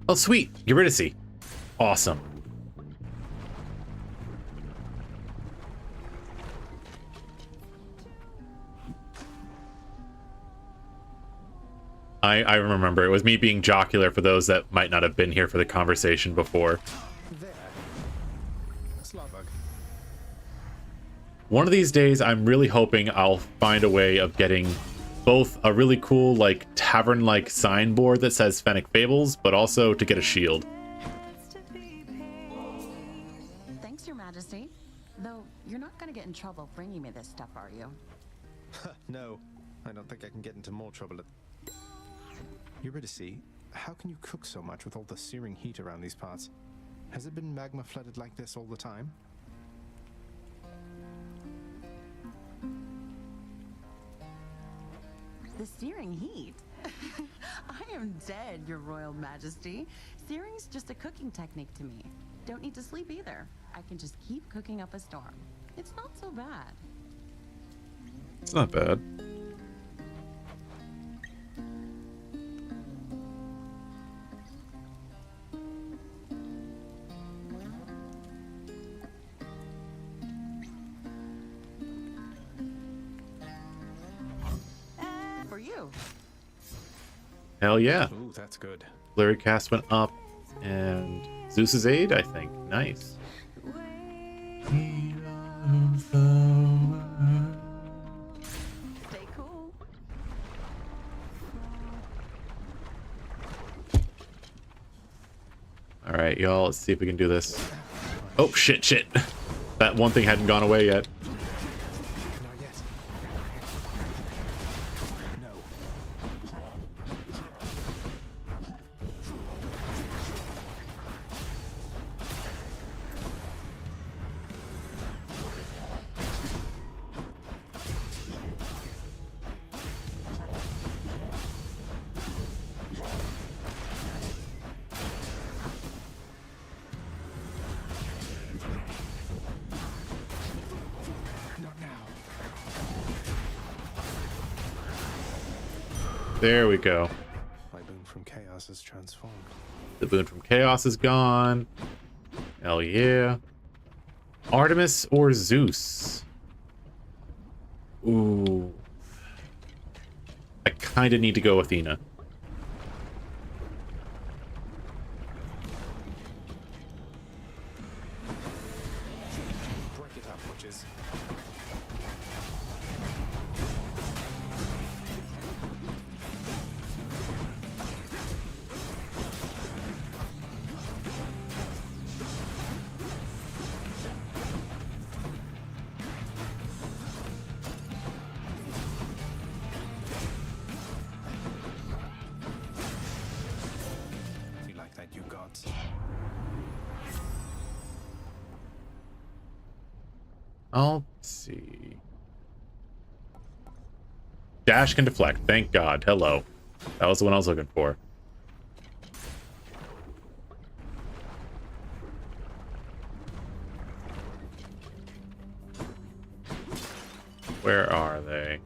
Oh, sweet. Eurydice. Awesome. I remember. It was me being jocular for those that might not have been here for the conversation before. There. Slavbug. One of these days, I'm really hoping I'll find a way of getting both a really cool, like, tavern-like signboard that says Fennec Fables, but also to get a shield. Thanks, Your Majesty. Though, you're not gonna get in trouble bringing me this stuff, are you? No, I don't think I can get into more trouble. Eurydice, how can you cook so much with all the searing heat around these parts? Has it been magma flooded like this all the time? The searing heat? I am dead, Your Royal Majesty. Searing's just a cooking technique to me. Don't need to sleep either. I can just keep cooking up a storm. It's not so bad. It's not bad. For you. Hell yeah. Ooh, that's good. Flurry cast went up, and Zeus's aid, I think. Nice. Stay cool. All right, y'all. Let's see if we can do this. Oh shit! That one thing hadn't gone away yet. Not yet. No. Not now. There we go. My boon from chaos is transformed. The boon from chaos is gone. Hell yeah. Artemis or Zeus? Ooh. I kind of need to go Athena. Break it up, witches. You like that, you gods? I'll see. Dash can deflect. Thank God. Hello. That was the one I was looking for. Where are they?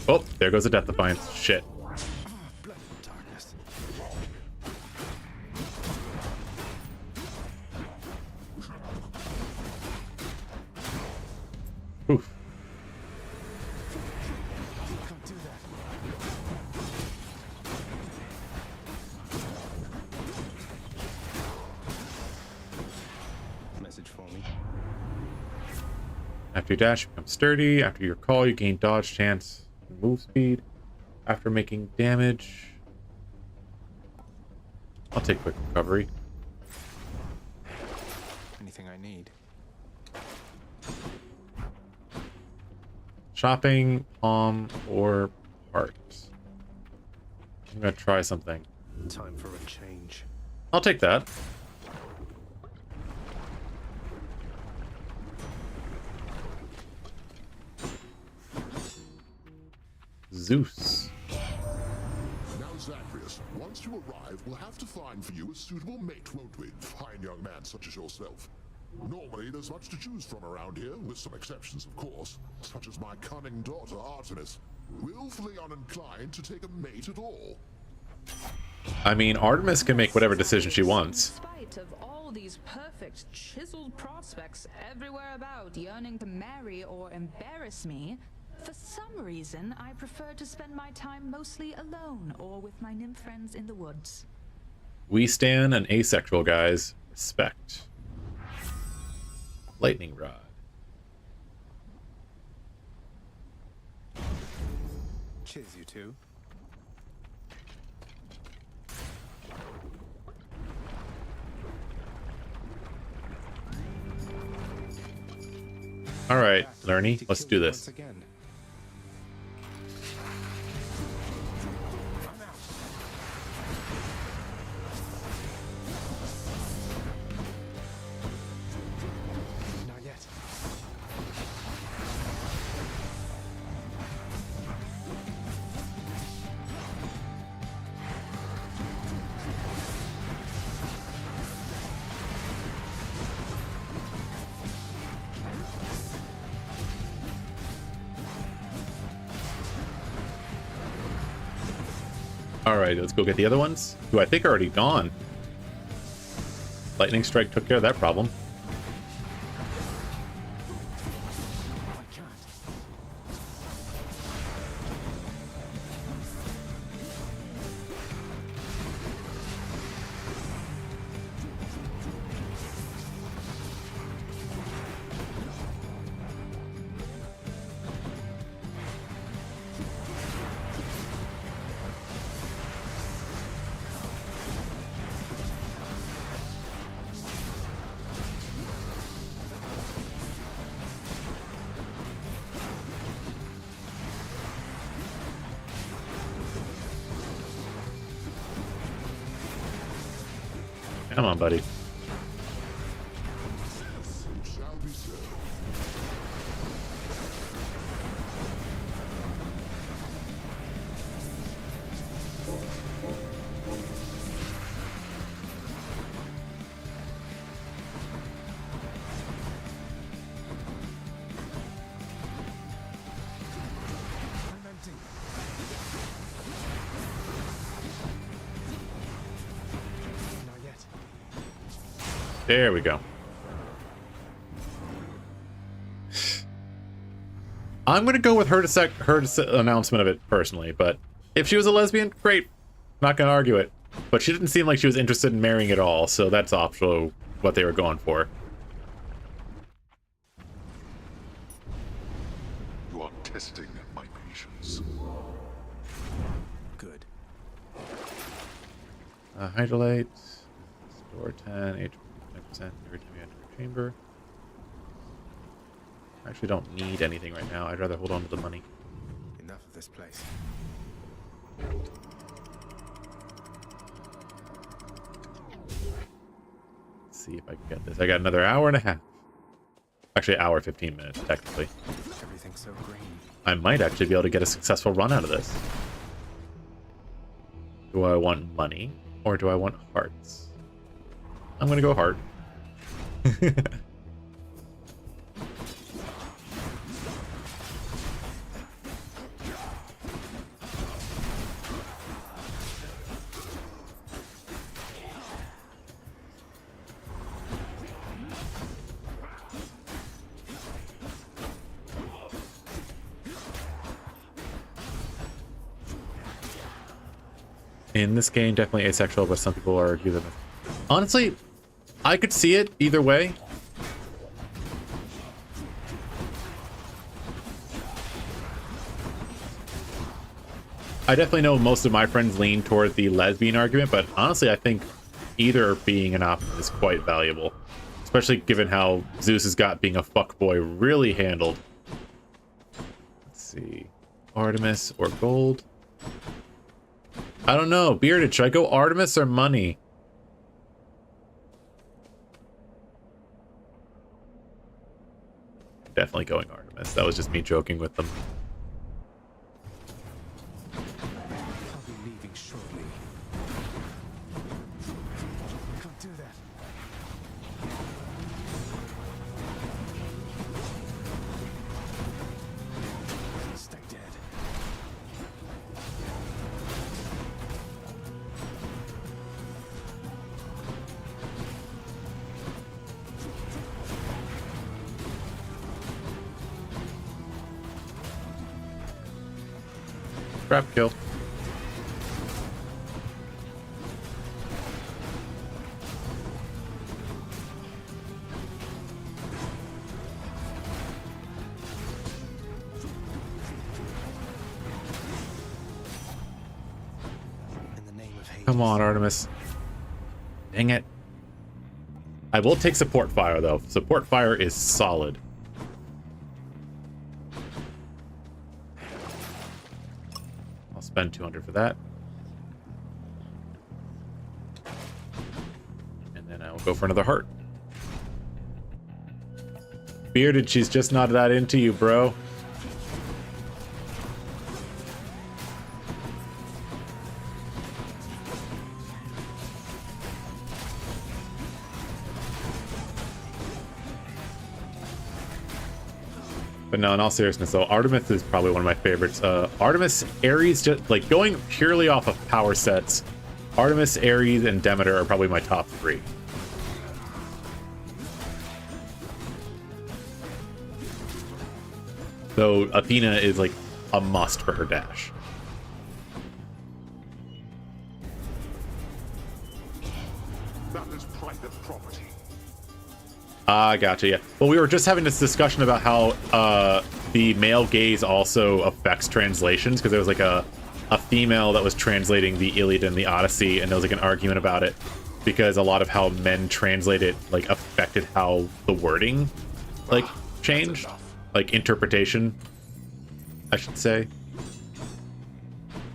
Oh, there goes the Death Defiance. Shit. Blood darkness. Oof. Can't do that. Message for me. After you dash, you become sturdy. After your call, you gain dodge chance and move speed. After making damage, I'll take quick recovery. Anything I need. Shopping, or parts. I'm gonna try something. Time for a change. I'll take that. Zeus. Now, Zagreus, once you arrive, we'll have to find for you a suitable mate, won't we? Fine young man such as yourself. Normally, there's much to choose from around here, with some exceptions, of course, such as my cunning daughter, Artemis, willfully uninclined to take a mate at all. I mean, Artemis can make whatever decision she wants. In spite of all these perfect, chiseled prospects everywhere about yearning to marry or embarrass me, for some reason, I prefer to spend my time mostly alone or with my nymph friends in the woods. We stand an asexual, guys. Respect. Lightning rod. Cheers, you two. All right, Lerny, let's do Once this. again. Not yet. Alright, let's go get the other ones, who I think are already gone. Lightning Strike took care of that problem. Come on, buddy. There we go. I'm gonna go with her announcement of it personally, but if she was a lesbian, great. Not gonna argue it. But she didn't seem like she was interested in marrying at all, so that's optional what they were going for. You are testing my patience. Good. Hydrolite, store 10, HP 10% every time you enter a chamber. I actually don't need anything right now. I'd rather hold on to the money. Enough of this place. Let's see if I can get this. I got another hour and a half. Actually, an hour, 15 minutes, technically. Everything's so green. I might actually be able to get a successful run out of this. Do I want money or do I want hearts? I'm gonna go heart. In this game, definitely asexual, but some people argue that. Honestly, I could see it either way. I definitely know most of my friends lean toward the lesbian argument, but honestly, I think either being an option is quite valuable. Especially given how Zeus has got being a fuckboy really handled. Let's see. Artemis or gold? I don't know. Bearded, should I go Artemis or money? Definitely going Artemis. That was just me joking with them. I'll be leaving shortly. Can't do that. Stay dead. Trap kill. Come on, Artemis. Dang it. I will take support fire, though. Support fire is solid. I'll spend 200 for that. And then I will go for another heart. Bearded, she's just not that into you, bro. But no, in all seriousness though, Artemis is probably one of my favorites. Artemis, Ares, just like going purely off of power sets, Artemis, Ares, and Demeter are probably my top 3. Though Athena is like a must for her dash. That is private property. Ah, gotcha, yeah. Well, we were just having this discussion about how the male gaze also affects translations, because there was like a female that was translating the Iliad and the Odyssey, and there was like an argument about it, because a lot of how men translate it like affected how the wording like changed, like interpretation, I should say,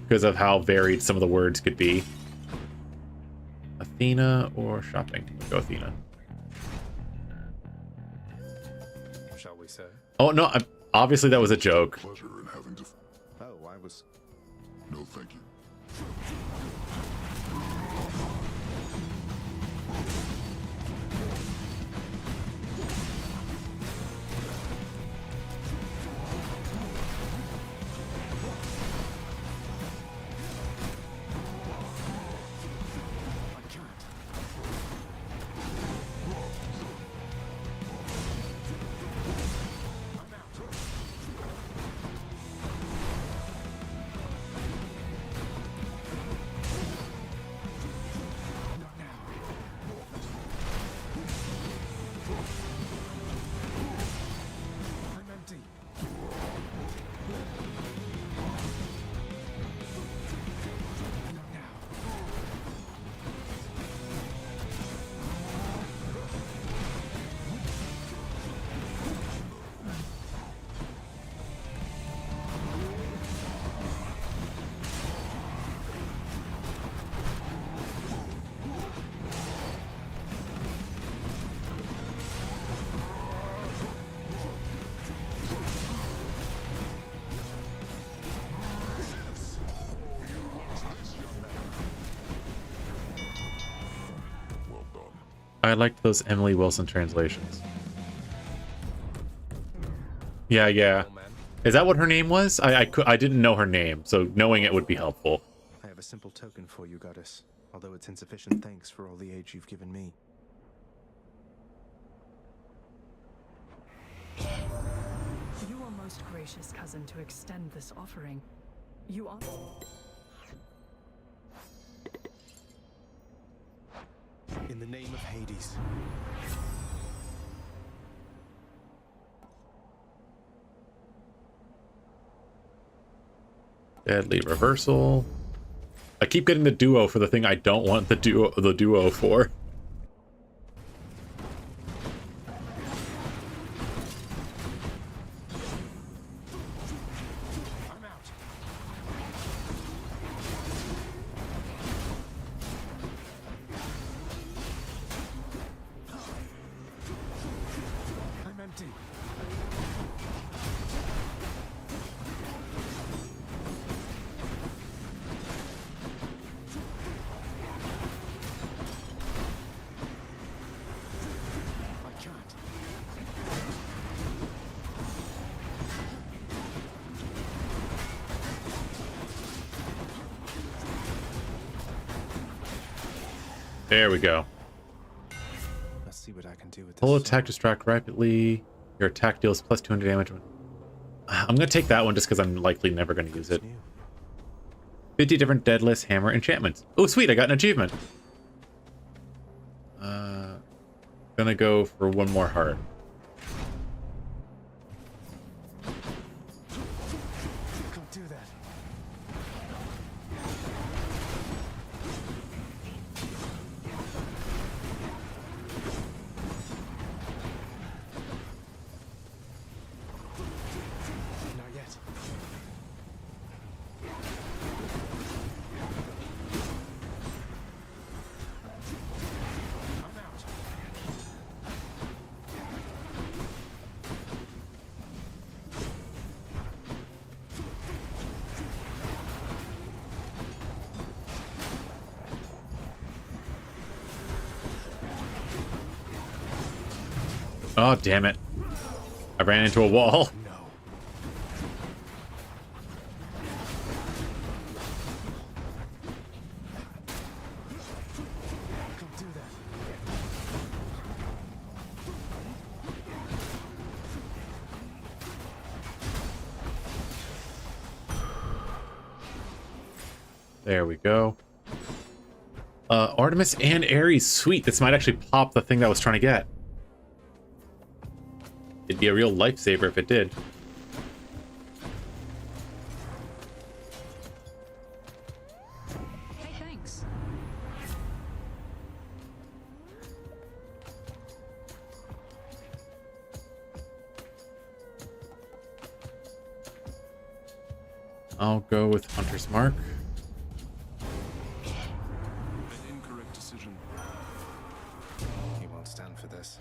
because of how varied some of the words could be. Athena or shopping? We'll go Athena. Shall we say? Oh no! Obviously that was a joke. Pleasure in having to. Oh, I was. No, thank you. I liked those Emily Wilson translations. Yeah, yeah. Is that what her name was? I didn't know her name, so knowing it would be helpful. I have a simple token for you, goddess, although it's insufficient thanks for all the aid you've given me. You are most gracious, cousin, to extend this offering. You are... In the name of Hades. Deadly reversal. I keep getting the duo for the thing I don't want the duo for. There we go. Let's see what I can do with this. Pull attack, distract rapidly. Your attack deals plus 200 damage. I'm gonna take that one just because I'm likely never gonna use it. 50 different deadless hammer enchantments. Oh, sweet! I got an achievement. Gonna go for one more heart. Can't do that. Not yet. I'm out. Oh, damn it. I ran into a wall. No. There we go. Artemis and Ares. Sweet. This might actually pop the thing that I was trying to get. It'd be a real lifesaver if it did. Hey, thanks. I'll go with Hunter's Mark. An incorrect decision. He won't stand for this.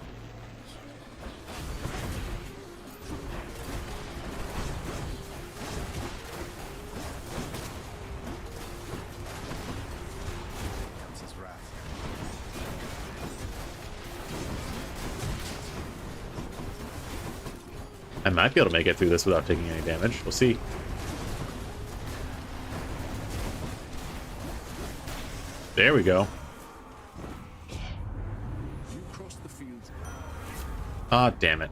Comes his wrath. I might be able to make it through this without taking any damage. We'll see. There we go. You crossed the field. Ah, damn it.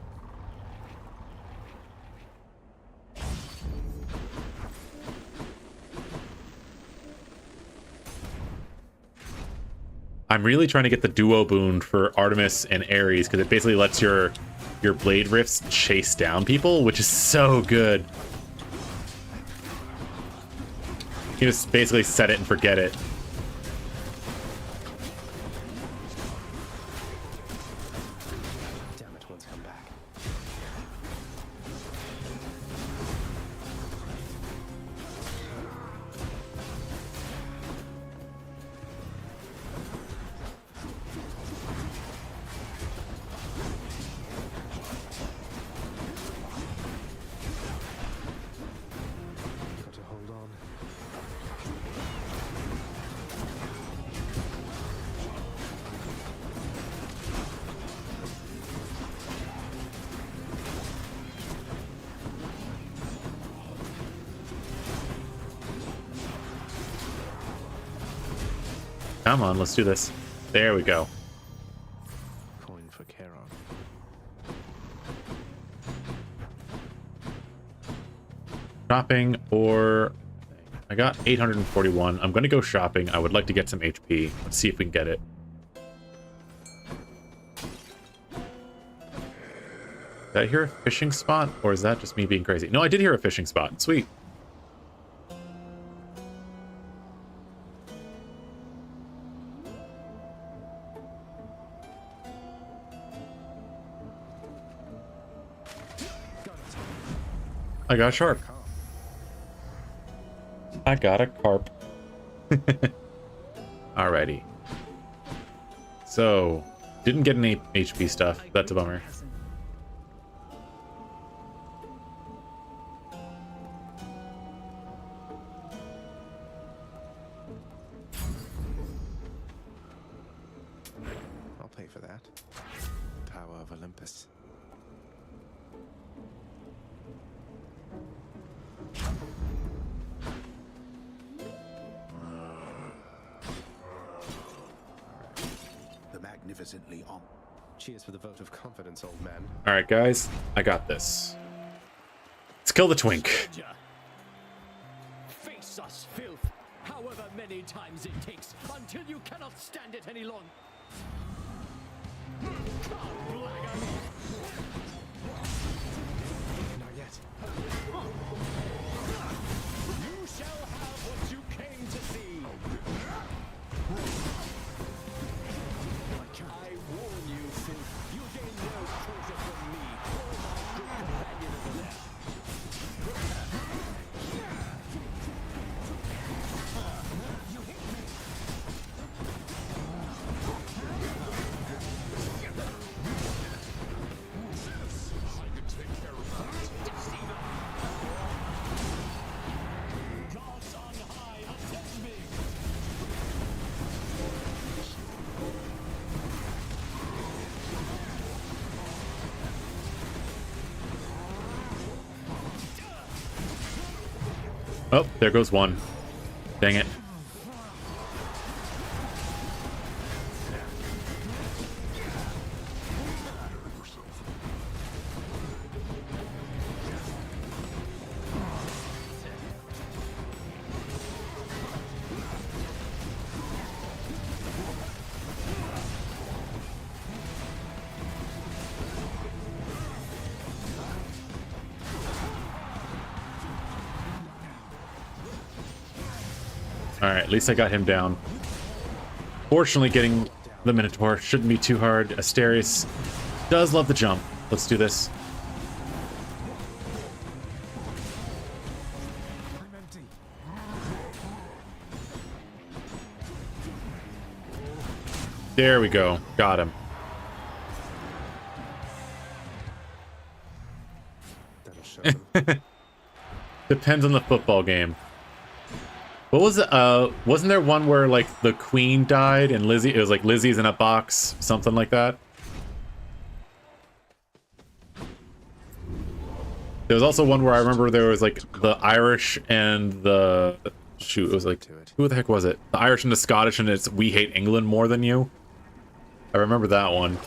I'm really trying to get the duo boon for Artemis and Ares because it basically lets your blade rifts chase down people, which is so good. You just basically set it and forget it. Damn it, one's come back. Got to hold on. Come on, let's do this. There we go. Coin for Charon. Shopping or... I got 841. I'm going to go shopping. I would like to get some HP. Let's see if we can get it. Did I hear a fishing spot? Or is that just me being crazy? No, I did hear a fishing spot. Sweet. I got a shark. I got a carp. Alrighty. So, didn't get any HP stuff. That's a bummer. I'll pay for that. Power of Olympus. The magnificently on. Cheers for the vote of confidence, old man. Alright, guys. I got this. Let's kill the twink. Face us, filth, however many times it takes, until you cannot stand it any longer. Not yet. You shall have what you came to see. I warn you, filth, you gain no treasure from me, or my good companion over there. Oh, there goes one. Dang it. Alright, at least I got him down. Fortunately, getting the Minotaur shouldn't be too hard. Asterius does love the jump. Let's do this. There we go. Got him. Depends on the football game. What was it? Wasn't there one where like the queen died and Lizzie? It was like Lizzie's in a box, something like that. There was also one where I remember there was like the Irish and the shoot. It was like who the heck was it? The Irish and the Scottish, and it's "We hate England more than you." I remember that one.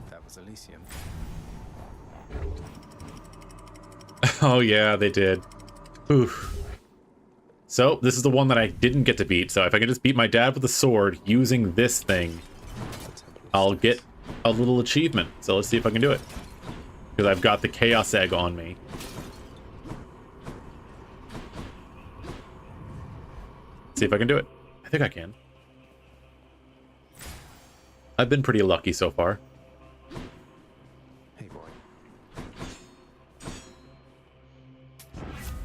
That was Elysium. Oh yeah, they did. Oof. So this is the one that I didn't get to beat. So if I can just beat my dad with a sword using this thing, I'll get a little achievement. So let's see if I can do it. Because I've got the Chaos Egg on me. See if I can do it. I think I can. I've been pretty lucky so far. Hey, boy.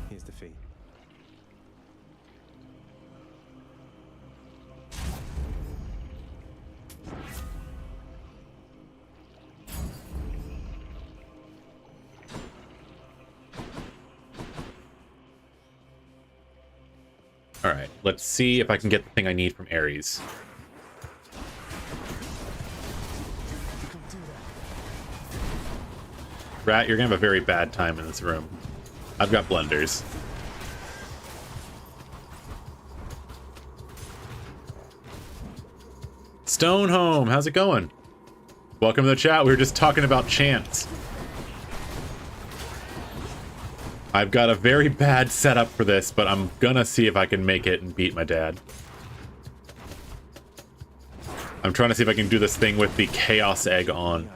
Here's the fee. Alright, let's see if I can get the thing I need from Ares. Rat, you're gonna have a very bad time in this room. I've got blenders. Stonehome, how's it going? Welcome to the chat. We were just talking about chants. I've got a very bad setup for this, but I'm gonna see if I can make it and beat my dad. I'm trying to see if I can do this thing with the Chaos Egg on.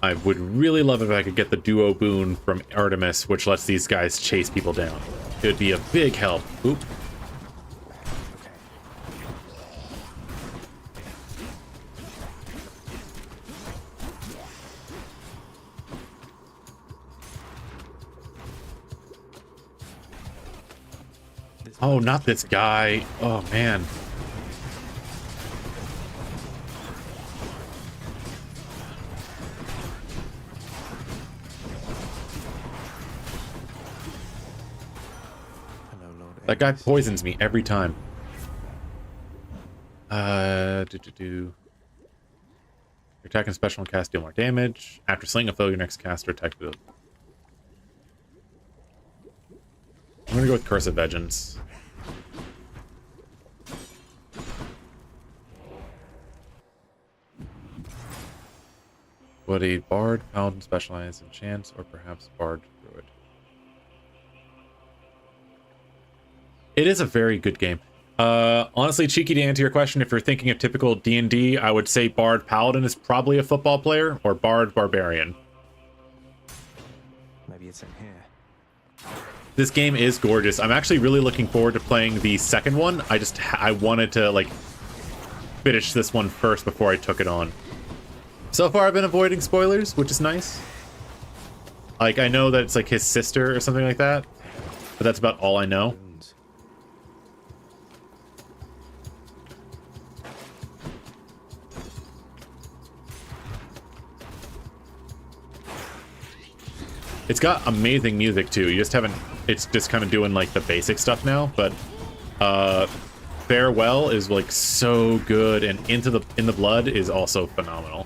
I would really love if I could get the duo boon from Artemis, which lets these guys chase people down. It would be a big help. Oop. Oh, not this guy. Oh, man. That guy poisons me every time. Your attack and special and cast deal more damage. After slaying a foe, your next cast or attack will... I'm gonna go with Curse of Vengeance. Would a Bard, Paladin specialize in chants, or perhaps Bard Druid? It is a very good game. Honestly, Cheeky, to answer your question, if you're thinking of typical D&D, I would say Bard Paladin is probably a football player, or Bard Barbarian. Maybe it's in here. This game is gorgeous. I'm actually really looking forward to playing the second one. I wanted to, like, finish this one first before I took it on. So far, I've been avoiding spoilers, which is nice. Like, I know that it's, like, his sister or something like that, but that's about all I know. It's got amazing music too. You just haven't. It's just kind of doing like the basic stuff now. But Farewell is like so good, and In the Blood is also phenomenal.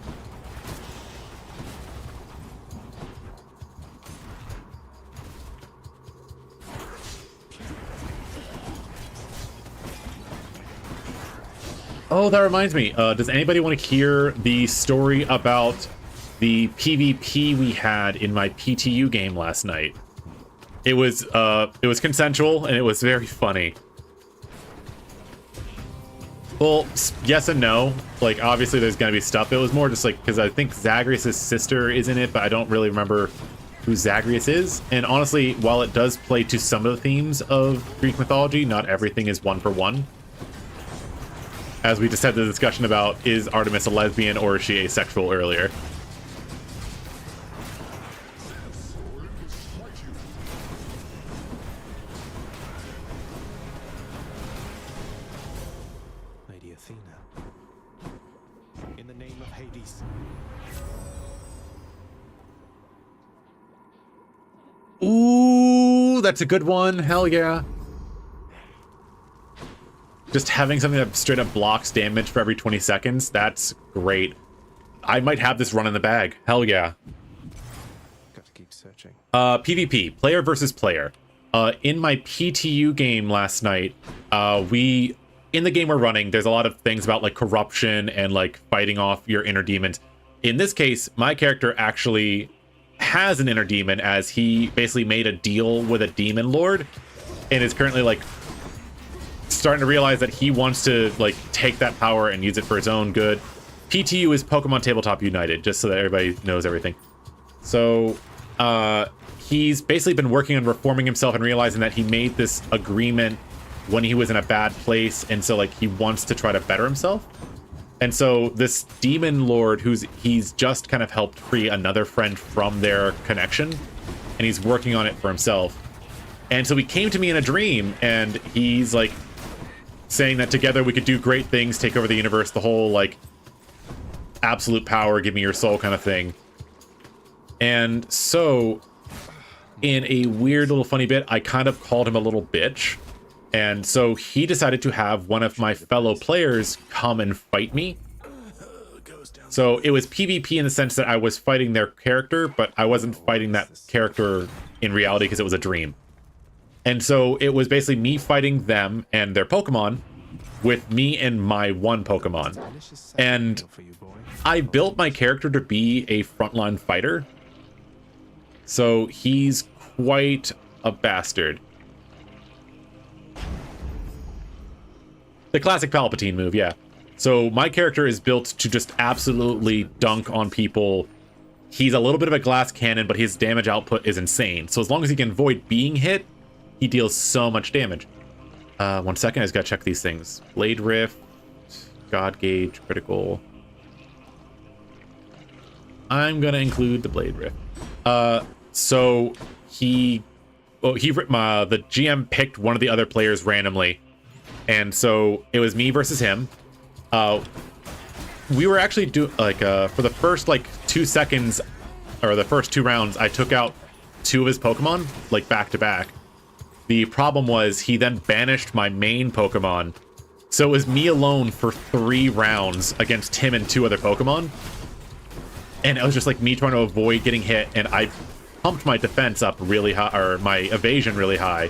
Oh, that reminds me. Does anybody want to hear the story about the PvP we had in my PTU game last night. It was consensual and it was very funny. Well, yes and no. Like, obviously there's gonna be stuff. It was more just like, because I think Zagreus' sister is in it, but I don't really remember who Zagreus is. And honestly, while it does play to some of the themes of Greek mythology, not everything is one for one. As we just had the discussion about, is Artemis a lesbian or is she asexual earlier? Lady Athena. In the name of Hades. Ooh, that's a good one. Hell yeah. Just having something that straight up blocks damage for every 20 seconds, that's great. I might have this run in the bag. Hell yeah. Got to keep searching. PvP, player versus player. In my PTU game last night, in the game we're running, there's a lot of things about like corruption and like fighting off your inner demons. In this case, my character actually has an inner demon, as he basically made a deal with a demon lord and is currently like starting to realize that he wants to like take that power and use it for his own good. PTU is Pokemon Tabletop United, just so that everybody knows everything. So he's basically been working on reforming himself and realizing that he made this agreement when he was in a bad place, and so like he wants to try to better himself. And so this demon lord, he's just kind of helped free another friend from their connection, and he's working on it for himself. And so he came to me in a dream, and he's like saying that together we could do great things, take over the universe, the whole like absolute power, give me your soul kind of thing. And so in a weird little funny bit, I kind of called him a little bitch. And so he decided to have one of my fellow players come and fight me. So it was PvP in the sense that I was fighting their character, but I wasn't fighting that character in reality because it was a dream. And so it was basically me fighting them and their Pokemon with me and my one Pokemon. And I built my character to be a frontline fighter. So he's quite a bastard. The classic Palpatine move, yeah. So my character is built to just absolutely dunk on people. He's a little bit of a glass cannon, but his damage output is insane. So as long as he can avoid being hit, he deals so much damage. 1 second, I just gotta check these things. Blade Rift, God Gauge, critical. I'm gonna include the Blade Rift. So the GM picked one of the other players randomly. And so it was me versus him. We were actually for the first like 2 seconds, or the first 2 rounds, I took out 2 of his Pokemon, like back to back. The problem was he then banished my main Pokemon. So it was me alone for 3 rounds against him and 2 other Pokemon. And it was just like me trying to avoid getting hit, and I pumped my defense up really high, or my evasion really high.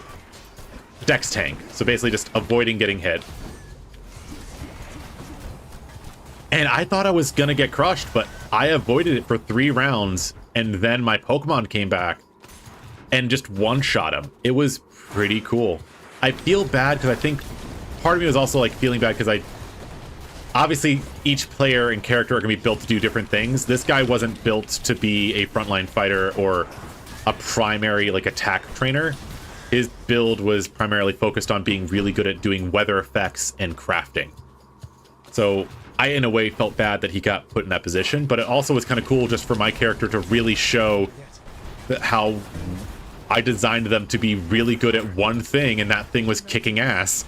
Dex tank, so basically just avoiding getting hit. And I thought I was gonna get crushed, but I avoided it for 3 rounds, and then my Pokemon came back and just one-shot him. It was pretty cool. I feel bad because I think part of me was also like feeling bad because obviously each player and character are gonna be built to do different things. This guy wasn't built to be a frontline fighter or a primary like attack trainer. His build was primarily focused on being really good at doing weather effects and crafting. So I, in a way, felt bad that he got put in that position, but it also was kind of cool just for my character to really show how I designed them to be really good at one thing, and that thing was kicking ass.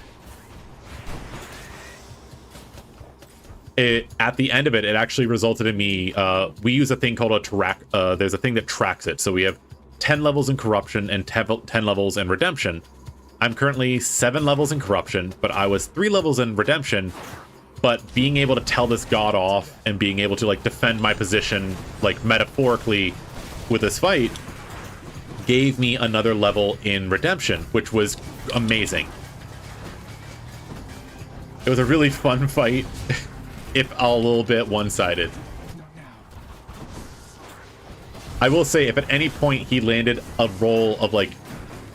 At the end of it, it actually resulted in me, we use a thing called a track, there's a thing that tracks it. So we have 10 levels in corruption and 10 levels in redemption. I'm currently 7 levels in corruption, but I was 3 levels in redemption. But being able to tell this god off and being able to like defend my position like metaphorically with this fight gave me another level in redemption, which was amazing. It was a really fun fight, if a little bit one-sided. I will say, if at any point he landed a roll of like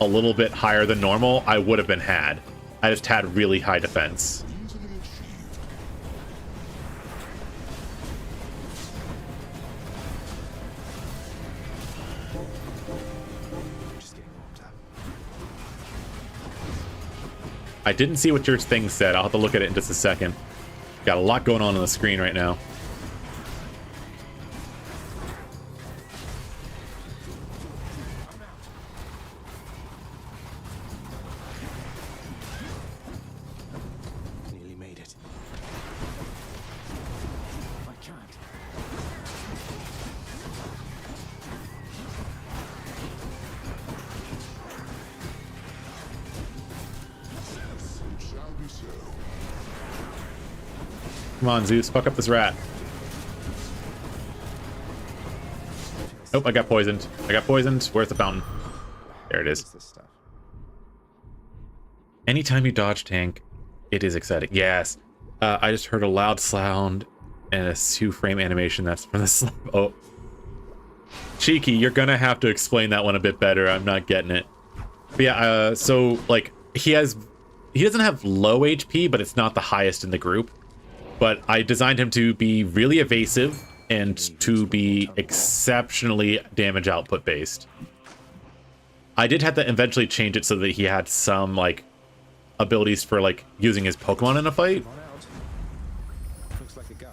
a little bit higher than normal, I would have been had. I just had really high defense. I didn't see what your thing said. I'll have to look at it in just a second. Got a lot going on the screen right now. Nearly made it. I can't. It shall be so. Come on, Zeus, fuck up this rat. Oh, I got poisoned. Where's the fountain? There it is. Anytime you dodge tank, it is exciting. Yes. I just heard a loud sound and a 2-frame animation. That's from the slap. Oh. Cheeky, you're gonna have to explain that one a bit better. I'm not getting it. But yeah, so, like, he doesn't have low HP, but it's not the highest in the group. But I designed him to be really evasive and to be exceptionally damage output based. I did have to eventually change it so that he had some, like, abilities for, like, using his Pokemon in a fight. Looks like a gun.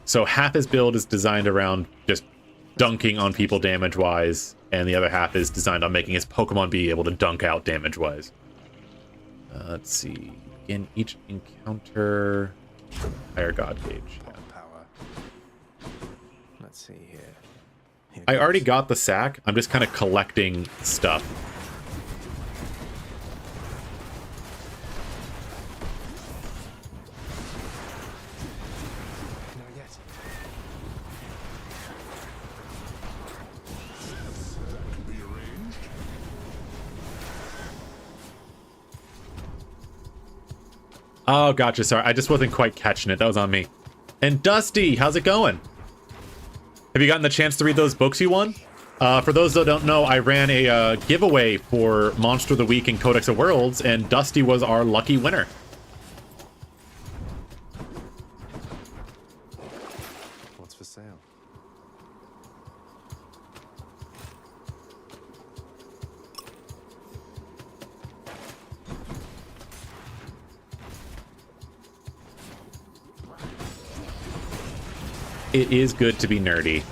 So half his build is designed around just dunking on people damage-wise, and the other half is designed on making his Pokemon be able to dunk out damage-wise. Let's see. In each encounter, higher God gauge. Power. Let's see here. I already got the sack. I'm just kind of collecting stuff. Not yet. That can be arranged. Oh, gotcha. Sorry, I just wasn't quite catching it. That was on me. And Dusty, how's it going? Have you gotten the chance to read those books you won? For those that don't know, I ran a giveaway for Monster of the Week and Codex of Worlds, and Dusty was our lucky winner. What's for sale? It is good to be nerdy.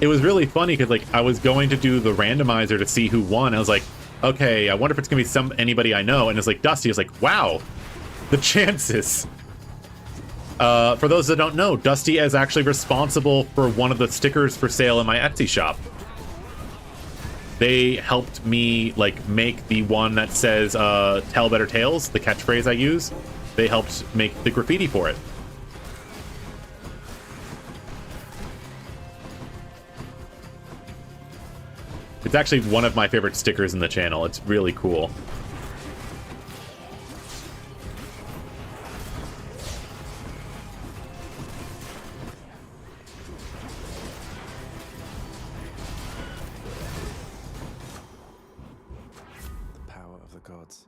It was really funny because, like, I was going to do the randomizer to see who won. I was like, okay, I wonder if it's gonna be anybody I know. And it's like Dusty. I was like, wow, the chances. For those that don't know, Dusty is actually responsible for one of the stickers for sale in my Etsy shop. They helped me, like, make the one that says "Tell Better Tales," the catchphrase I use. They helped make the graffiti for it. It's actually one of my favorite stickers in the channel. It's really cool. The power of the gods.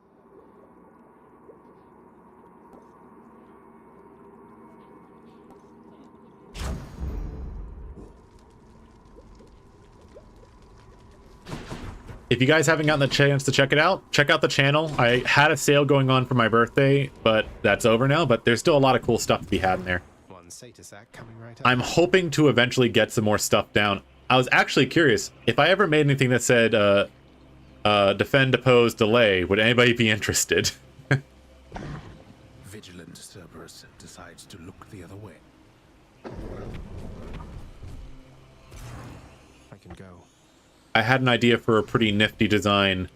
If you guys haven't gotten the chance to check it out, check out the channel. I had a sale going on for my birthday, but that's over now. But there's still a lot of cool stuff to be had in there. One Satasac coming right up. I'm hoping to eventually get some more stuff down. I was actually curious, if I ever made anything that said defend, oppose, delay, would anybody be interested? Vigilant Cerberus decides to look the other way. I can go. I had an idea for a pretty nifty design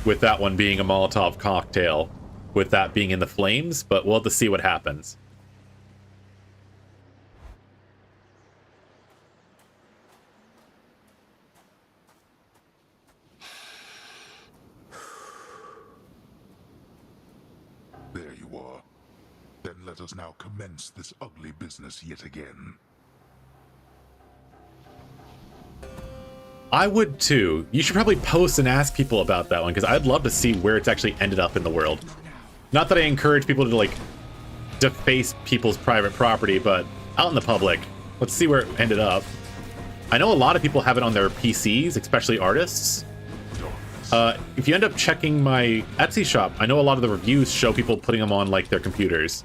with that one being a Molotov cocktail, with that being in the flames, but we'll have to see what happens. let us now commence this ugly business yet again. I would too. You should probably post and ask people about that one, because I'd love to see where it's actually ended up in the world. Not that I encourage people to, like, deface people's private property, but out in the public, let's see where it ended up. I know a lot of people have it on their PCs, especially artists. If you end up checking my Etsy shop, I know a lot of the reviews show people putting them on, like, their computers.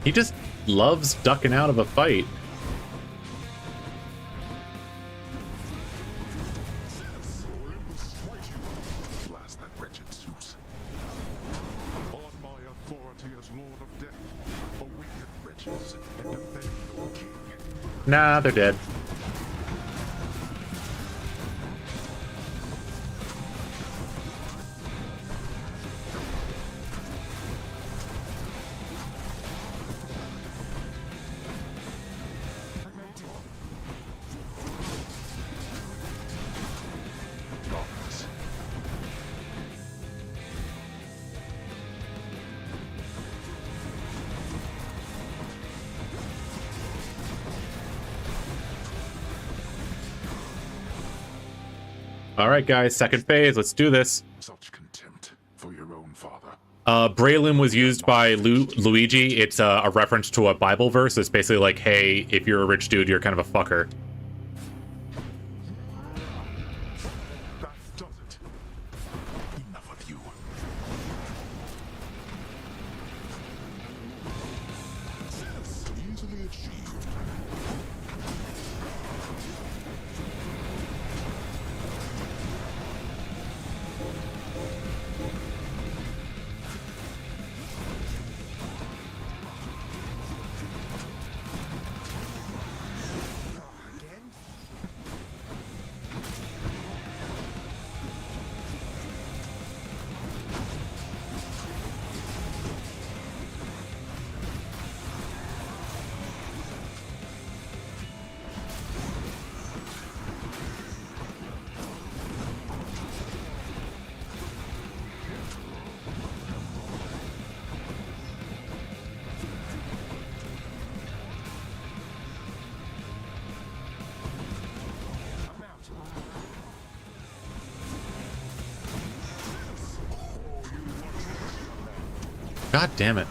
He just loves ducking out of a fight. Blast that wretched Zeus. On my authority as Lord of Death, awaken wretches and defend your king. Nah, they're dead. Alright guys, second phase, let's do this. Such contempt for your own father. Braylon was used by Luigi. It's a reference to a Bible verse. It's basically like, hey, if you're a rich dude, you're kind of a fucker. That does it. Enough of you. Easily achieved. God damn it.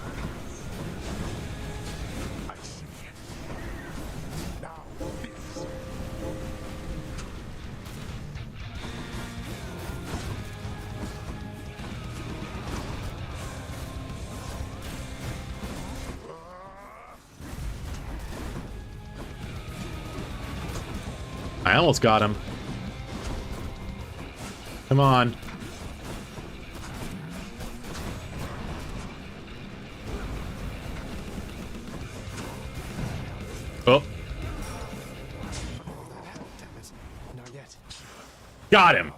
I almost got him. Come on. Oh. Not yet. Got him.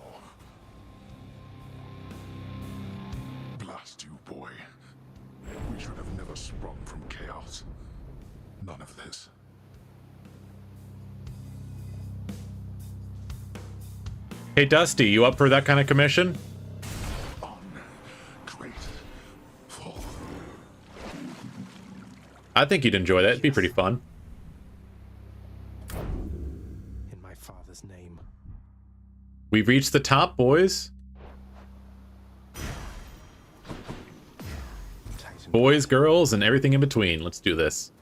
Blast you, boy. We should have never sprung from chaos. None of this. Hey, Dusty, you up for that kind of commission? I think you'd enjoy that. It'd be pretty fun. In my father's name. We've reached the top, boys. Boys, girls, and everything in between. Let's do this.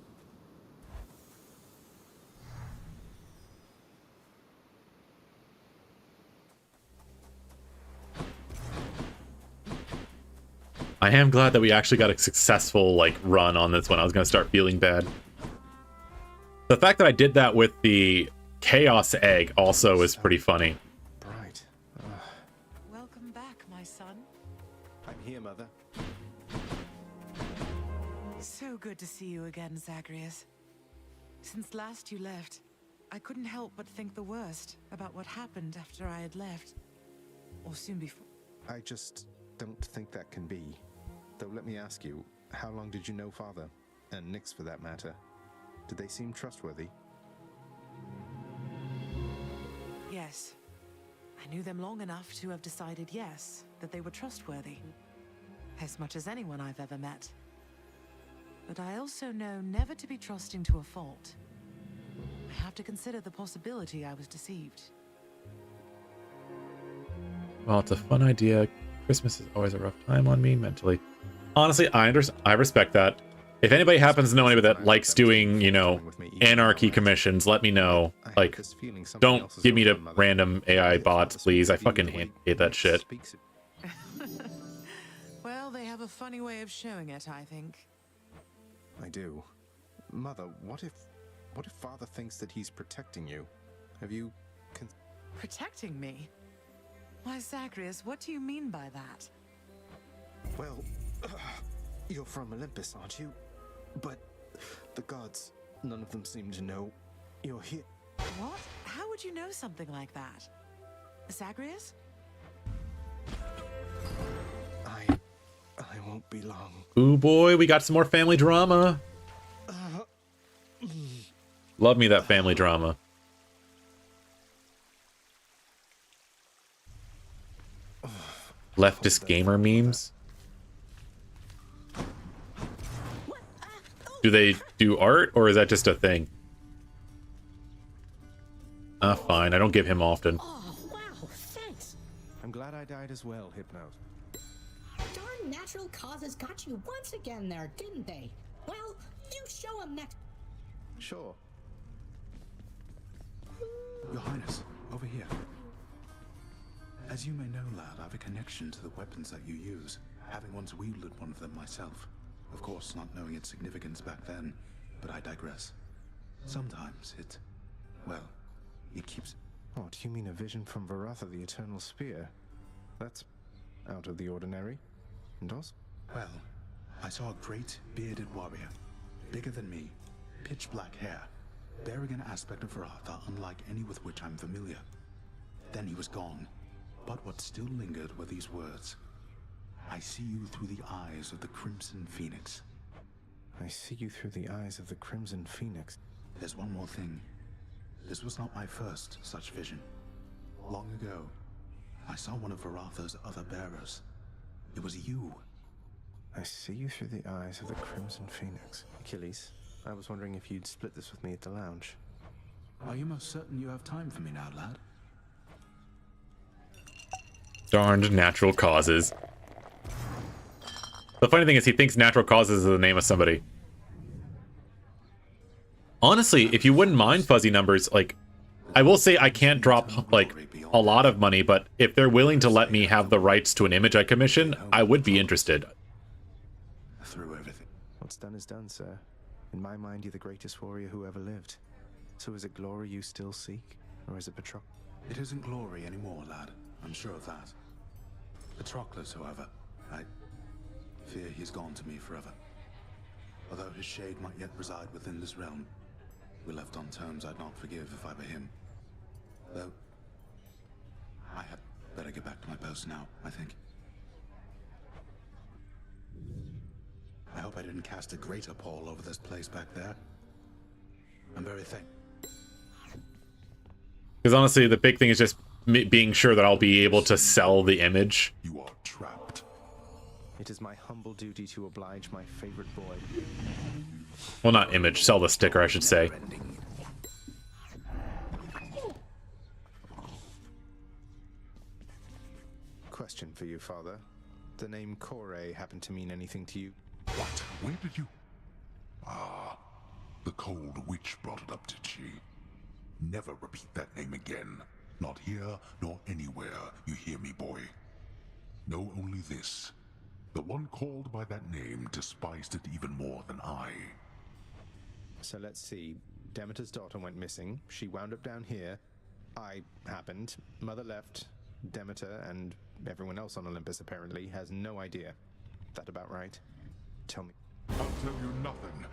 I am glad that we actually got a successful, like, run on this one. I was going to start feeling bad. The fact that I did that with the Chaos Egg also is pretty funny. Bright. Welcome back, my son. I'm here, Mother. So good to see you again, Zagreus. Since last you left, I couldn't help but think the worst about what happened after I had left. Or soon before. I just don't think that can be. Though let me ask you, how long did you know Father? And Nyx for that matter. Did they seem trustworthy? Yes. I knew them long enough to have decided yes, that they were trustworthy. As much as anyone I've ever met. But I also know never to be trusting to a fault. I have to consider the possibility I was deceived. Well, it's a fun idea. Christmas is always a rough time on me mentally. Honestly, I respect that. If anybody happens to know anybody that likes doing, you know, anarchy commissions, let me know. Like, don't give me to random AI bots, please. I fucking hate that shit. Well, they have a funny way of showing it, I think. I do. Mother, what if Father thinks that he's protecting you? Have you... Protecting me? Why, Zagreus, what do you mean by that? Well, you're from Olympus, aren't you? But the gods, none of them seem to know you're here. What? How would you know something like that? Zagreus? I won't be long. Ooh boy, we got some more family drama. Love me that family drama. Leftist gamer memes. Do they do art, or is that just a thing? Fine. I don't give him often. Oh, wow, thanks. I'm glad I died as well, Hypno. Darn natural causes got you once again there, didn't they? Well, you show them next. Sure. Your Highness, over here. As you may know, lad, I have a connection to the weapons that you use, having once wielded one of them myself. Of course, not knowing its significance back then, but I digress. Sometimes it keeps... Oh, do you mean a vision from Varatha, the Eternal Spear? That's out of the ordinary. And also? Well, I saw a great bearded warrior, bigger than me, pitch black hair, bearing an aspect of Varatha unlike any with which I'm familiar. Then he was gone, but what still lingered were these words. I see you through the eyes of the Crimson Phoenix. I see you through the eyes of the Crimson Phoenix. There's one more thing. This was not my first such vision. Long ago, I saw one of Varatha's other bearers. It was you. I see you through the eyes of the Crimson Phoenix. Achilles, I was wondering if you'd split this with me at the lounge. Are you most certain you have time for me now, lad? Darned natural causes. The funny thing is he thinks natural causes is the name of somebody. Honestly, if you wouldn't mind fuzzy numbers, like, I will say I can't drop, like, a lot of money, but if they're willing to let me have the rights to an image I commission, I would be interested. Through everything. What's done is done, sir. In my mind, you're the greatest warrior who ever lived. So is it glory you still seek, or is it Patroclus? It isn't glory anymore, lad. I'm sure of that. Patroclus, however, I fear he's gone to me forever. Although his shade might yet reside within this realm, we're left on terms I'd not forgive if I were him. Though, I had better get back to my post now, I think. I hope I didn't cast a greater pall over this place back there. I'm very thankful. Because honestly, the big thing is just being sure that I'll be able to sell the image. You are trapped. It is my humble duty to oblige my favorite boy. Well, not image, sell the sticker, I should say. Question for you, Father. The name Kore happen to mean anything to you? What? Where did you... Ah, the cold witch brought it up, did she? Never repeat that name again. Not here, nor anywhere. You hear me, boy? Know only this. The one called by that name despised it even more than I. So let's see. Demeter's daughter went missing. She wound up down here. I happened. Mother left. Demeter and everyone else on Olympus apparently has no idea. That about right? Tell me. I'll tell you nothing.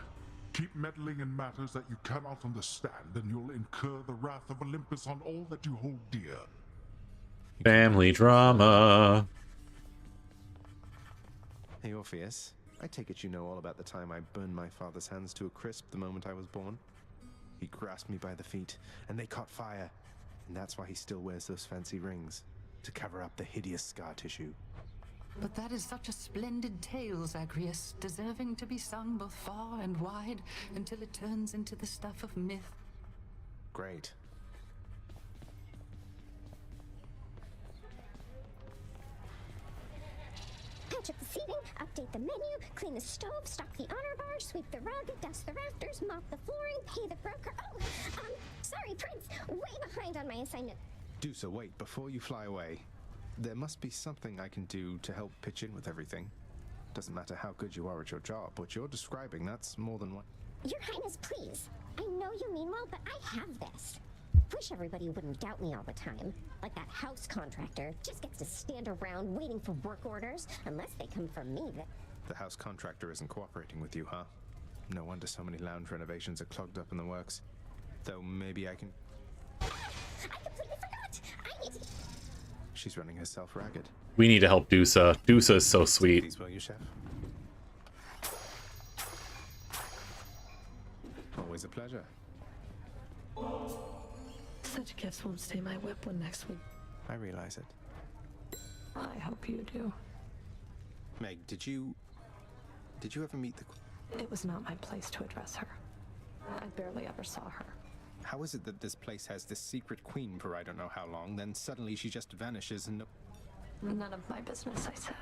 Keep meddling in matters that you cannot understand, and you'll incur the wrath of Olympus on all that you hold dear. Family drama. Hey, Orpheus. I take it you know all about the time I burned my father's hands to a crisp the moment I was born. He grasped me by the feet, and they caught fire. And that's why he still wears those fancy rings, to cover up the hideous scar tissue. But that is such a splendid tale, Zagreus, deserving to be sung both far and wide until it turns into the stuff of myth. Great. Patch up the seating, update the menu, clean the stove, stock the honor bar, sweep the rug, dust the rafters, mop the flooring, pay the broker. Oh, sorry, Prince. Way behind on my assignment. Do so, wait, before you fly away. There must be something I can do to help pitch in with everything. Doesn't matter how good you are at your job. What you're describing, that's more than one. Your Highness, please. I know you mean well, but I have this. Wish everybody wouldn't doubt me all the time. Like that house contractor just gets to stand around waiting for work orders, unless they come from me. The house contractor isn't cooperating with you, huh? No wonder so many lounge renovations are clogged up in the works. Though maybe I can... I completely forgot! I need to... She's running herself ragged. We need to help Dusa. Dusa is so sweet. Please, will you, Chef? Always a pleasure. Such gifts won't stay my whip when next week. I realize it. I hope you do. Meg, did you ever meet the... It was not my place to address her. I barely ever saw her. How is it that this place has this secret queen for I don't know how long, then suddenly she just vanishes and... None of my business, I said.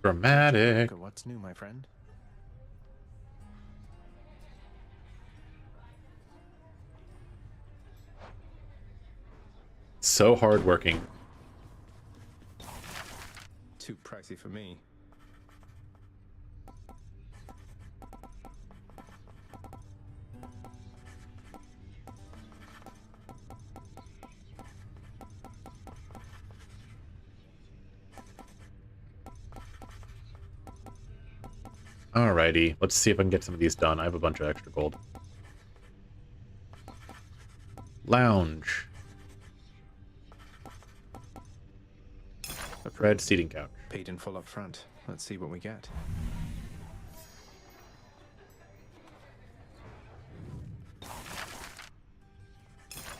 Dramatic. What's new, my friend? So hardworking. Too pricey for me. Alrighty, let's see if I can get some of these done. I have a bunch of extra gold. Lounge. A red seating couch. Paid in full up front. Let's see what we get.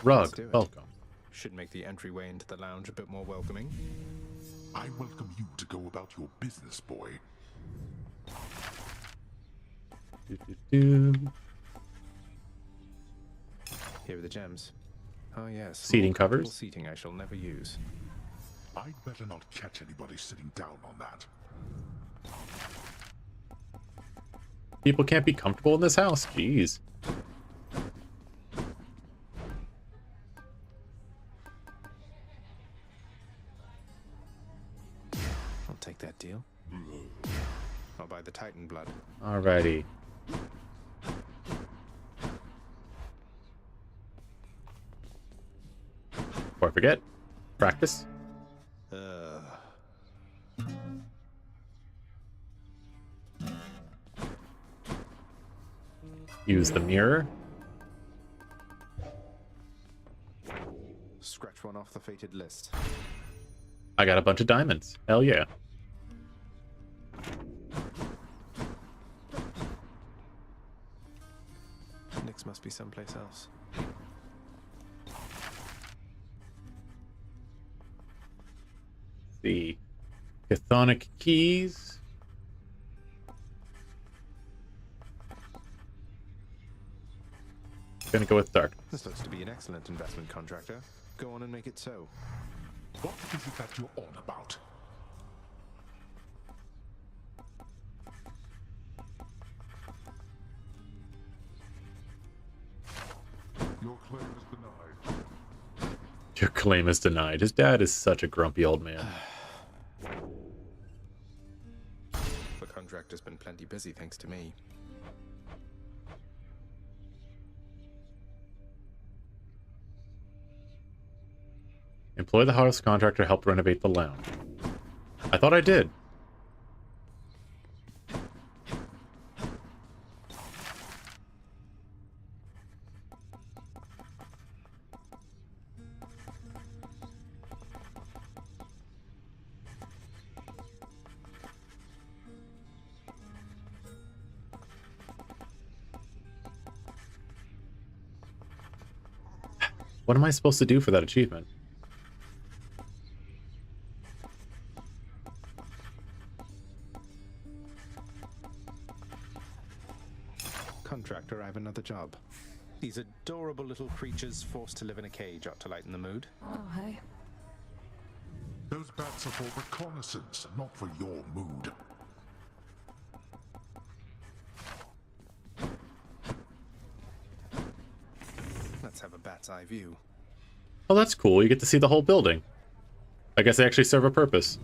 Rug. Welcome. Should make the entryway into the lounge a bit more welcoming. I welcome you to go about your business, boy. Here are the gems. Oh yes. Seating covers. Seating I shall never use. I'd better not catch anybody sitting down on that. People can't be comfortable in this house. Jeez. I'll take that deal. I'll buy the Titan blood. Alrighty. Before I forget, practice. Use the mirror. Scratch one off the fated list. I got a bunch of diamonds. Hell yeah. Nyx must be someplace else. The chthonic keys. Gonna go with dark. This looks to be an excellent investment, contractor. Go on and make it so. What is it that you're on about? Your claim is denied. Your claim is denied. His dad is such a grumpy old man. busy thanks to me. Employ the house contractor to help renovate the lounge. I thought I did. What am I supposed to do for that achievement? Contractor, I have another job. These adorable little creatures forced to live in a cage ought to lighten the mood. Oh, hey. Those bats are for reconnaissance, not for your mood. Let's have a bat's eye view. Oh, that's cool. You get to see the whole building. I guess they actually serve a purpose.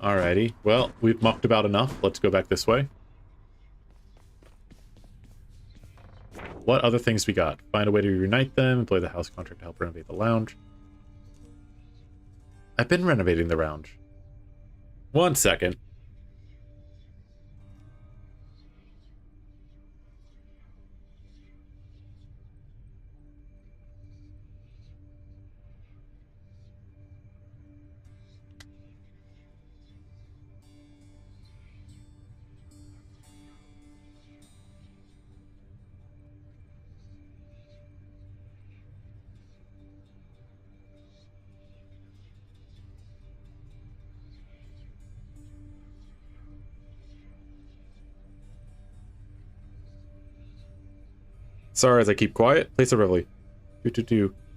Alrighty. Well, we've mucked about enough. Let's go back this way. What other things we got? Find a way to reunite them. Employ the house contract to help renovate the lounge. I've been renovating the lounge. 1 second. Sorry as I keep quiet. Place a reveille.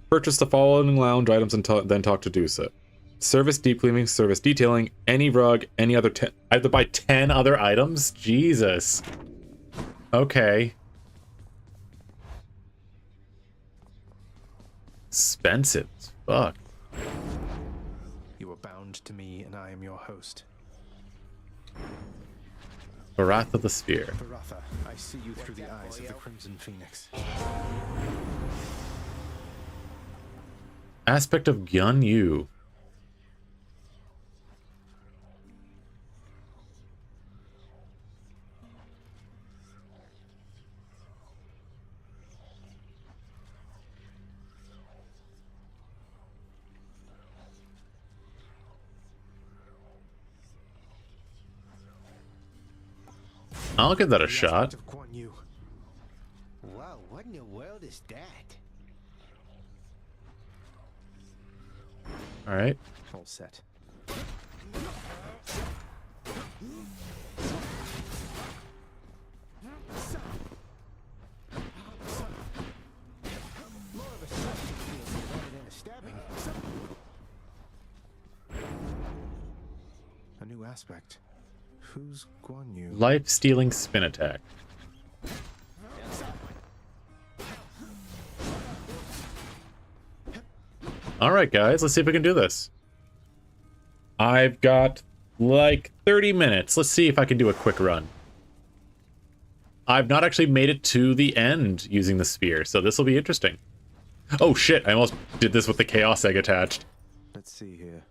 Purchase the following lounge items and then talk to Dusa. Service deep cleaning, service detailing, any rug, any other I have to buy 10 other items? Jesus. Okay. Expensive as fuck. You are bound to me, and I am your host. Wrath of the Sphere. Baratha, I see you through the eyes of the Crimson Phoenix. Aspect of Gyun Yu. I'll give that a shot. Wow, what in the world is that? All right. All set. More of a suction field rather than a stabbing. A new aspect. Who's Guan Yu? Life-stealing spin attack. Alright guys, let's see if we can do this. I've got like 30 minutes. Let's see if I can do a quick run. I've not actually made it to the end using the spear, so this will be interesting. Oh shit, I almost did this with the chaos egg attached. Let's see here.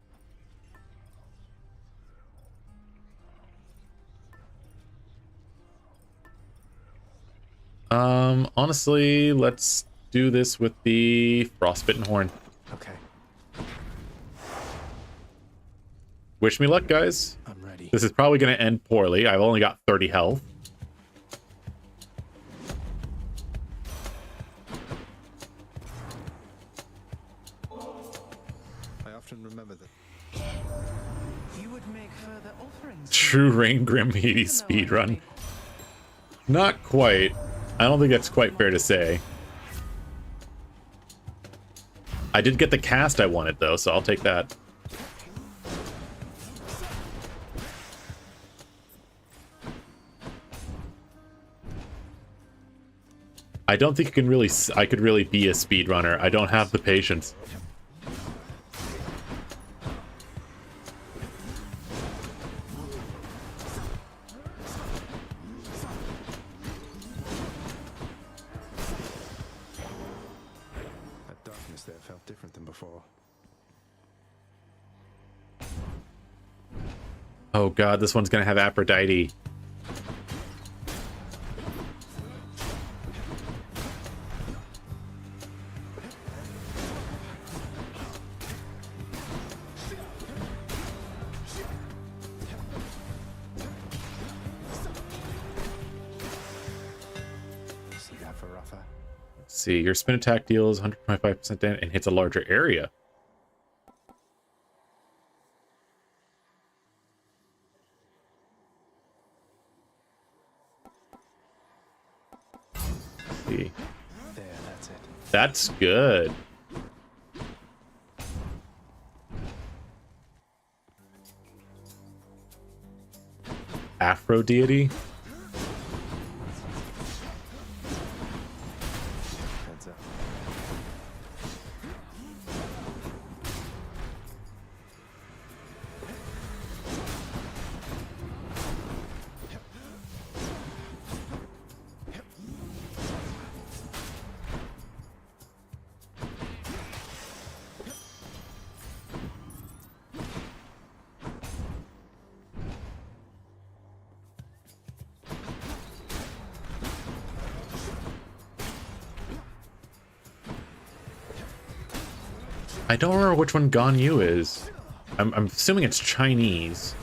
Honestly, let's do this with the frostbitten horn. Okay. Wish me luck, guys. I'm ready. This is probably going to end poorly. I've only got 30 health. I often remember that. You would make further offerings. True Rain Grim Hades speedrun. Not quite. I don't think that's quite fair to say. I did get the cast I wanted, though, so I'll take that. I don't think I could really be a speedrunner. I don't have the patience. That darkness there felt different than before. Oh god, this one's gonna have Aphrodite. See that for Rafa? Let's see, your spin attack deals 125% damage and hits a larger area. See. There, that's it. That's good. Afro deity? Heads up. I don't remember which one Ganyu is. I'm assuming it's Chinese.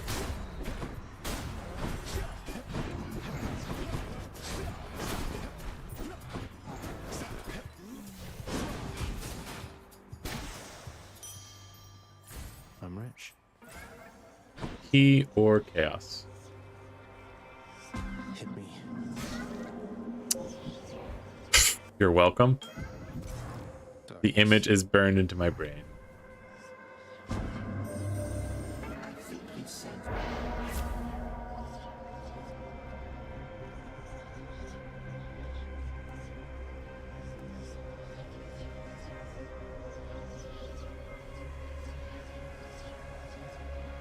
I'm rich. He or Chaos. Hit me. You're welcome. The image is burned into my brain.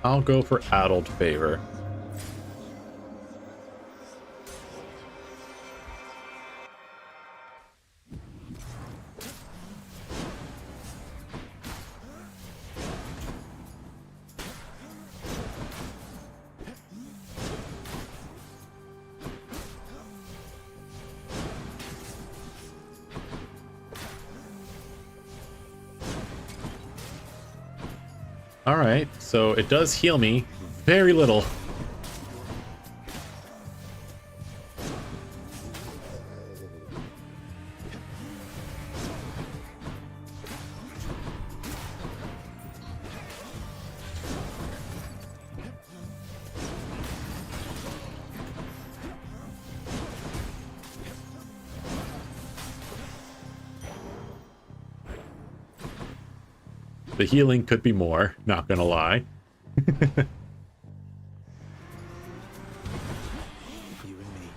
I'll go for adult favor. Alright, so it does heal me very little. The healing could be more, not gonna lie. You and me.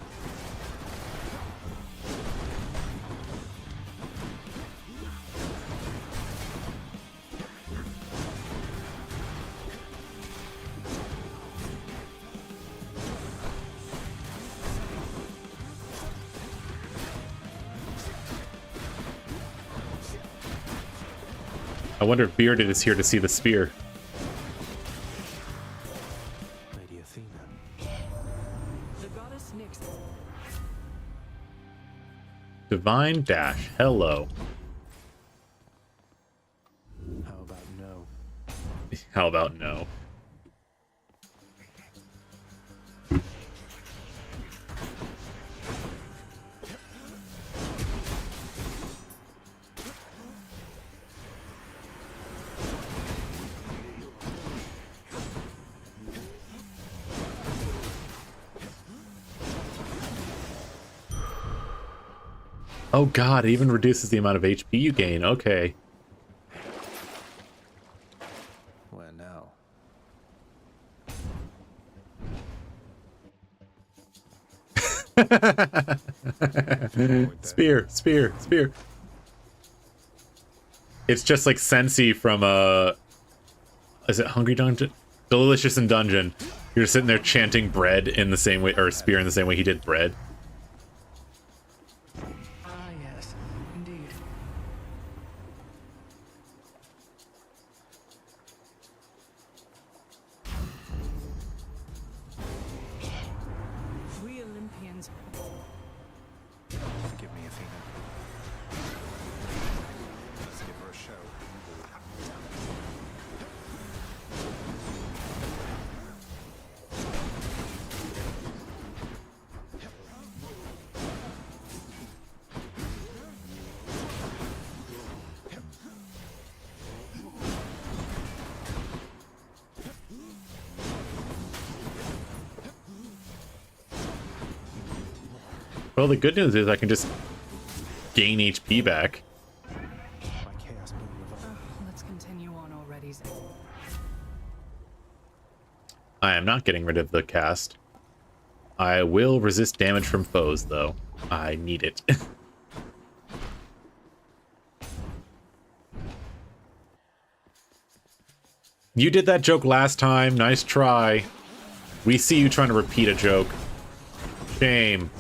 I wonder if Bearded is here to see the spear. Lady Athena. The goddess Nyx. Divine Dash, hello. How about no? How about no? Oh god, it even reduces the amount of HP you gain. Okay. Where now? Spear, spear, spear. It's just like Sensi from is it Hungry Dungeon? Delicious in Dungeon. You're just sitting there chanting bread in the same way, or spear in the same way he did bread. Ah, yes, indeed. We Olympians. Forgive me, Athena. Let's give her a show. Well, the good news is I can just gain HP back. Let's continue on already. I am not getting rid of the cast. I will resist damage from foes, though. I need it. You did that joke last time. Nice try. We see you trying to repeat a joke. Shame.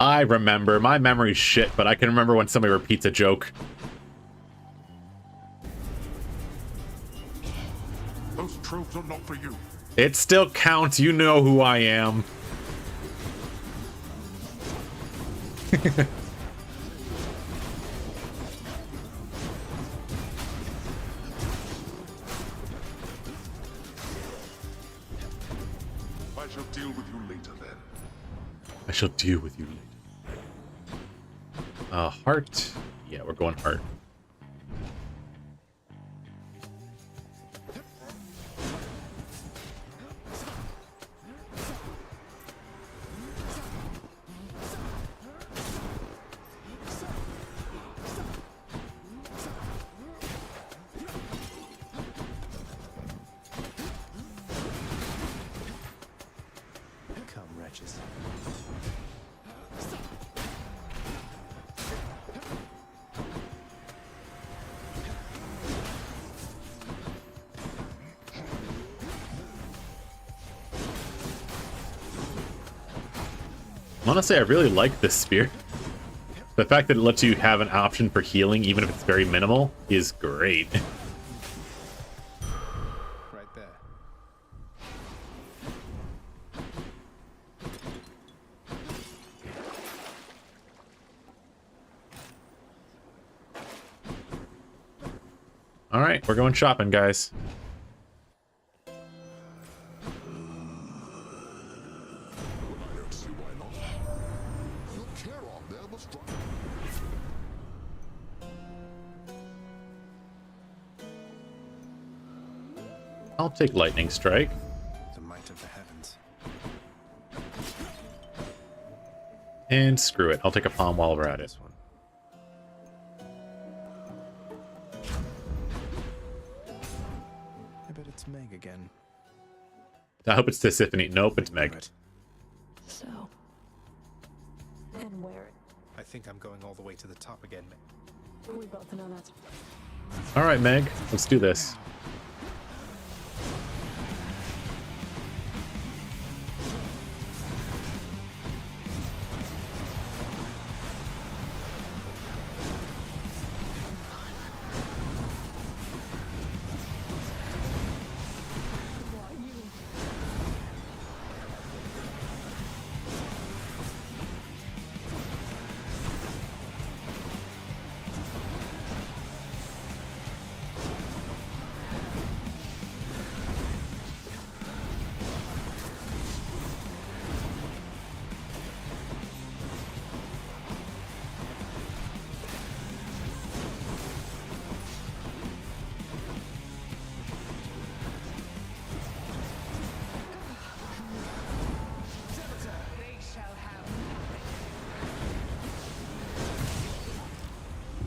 I remember. My memory's shit, but I can remember when somebody repeats a joke. Those tropes are not for you. It still counts. You know who I am. I shall deal with you later then. I shall deal with you later. Heart. Yeah, we're going heart. Come, wretches. Honestly, I really like this spear. The fact that it lets you have an option for healing, even if it's very minimal, is great. Right there. All right, we're going shopping, guys. I'll take lightning strike. The might of the heavens. And screw it. I'll take a palm while we're at it. I bet it's Meg again. I hope it's Tisiphone. Nope, it's Meg. So. And where? I think I'm going all the way to the top again, Meg. We both know that. All right, Meg. Let's do this.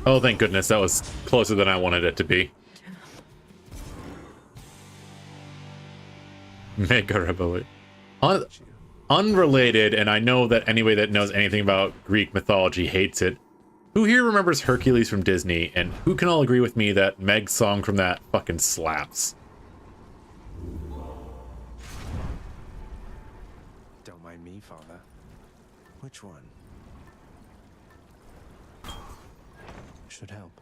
Oh, thank goodness. That was closer than I wanted it to be. Mega Rebel. Unrelated, and I know that anybody that knows anything about Greek mythology hates it. Who here remembers Hercules from Disney? And who can all agree with me that Meg's song from that fucking slaps? Don't mind me, Father. Which one? Should help.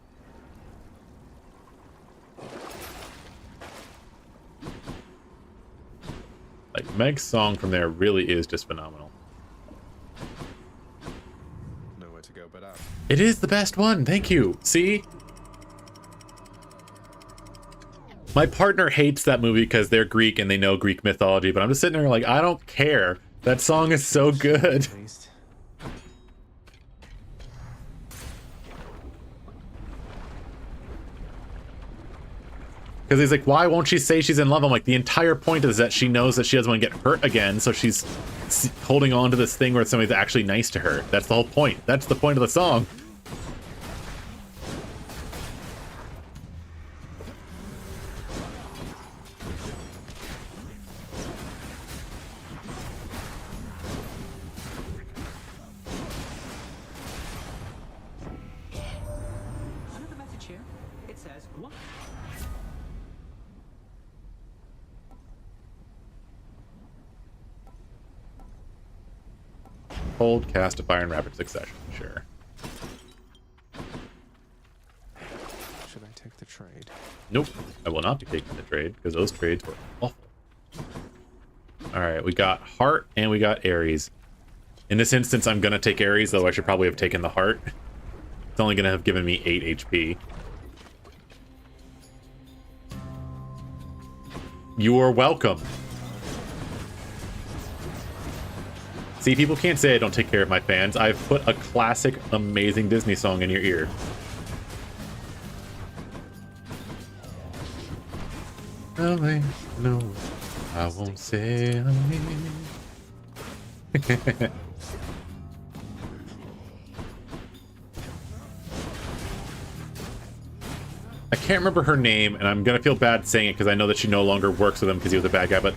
Like, Meg's song from there really is just phenomenal. Nowhere to go but up. It is the best one, thank you. See? My partner hates that movie because they're Greek and they know Greek mythology, but I'm just sitting there like, I don't care. That song is so good. Because he's like, why won't she say she's in love? I'm like, the entire point is that she knows that she doesn't want to get hurt again, so she's holding on to this thing where somebody's actually nice to her. That's the whole point. That's the point of the song. Another message here. It says, what? Hold, cast a fire in rapid succession. Sure. Should I take the trade? Nope. I will not be taking the trade because those trades were awful. Alright, we got Heart and we got Ares. In this instance, I'm going to take Ares, though I should probably have taken the Heart. It's only going to have given me 8 HP. You are welcome. See, people can't say I don't take care of my fans. I've put a classic, amazing Disney song in your ear. No, I won't say I can't remember her name, and I'm gonna feel bad saying it because I know that she no longer works with him because he was a bad guy, but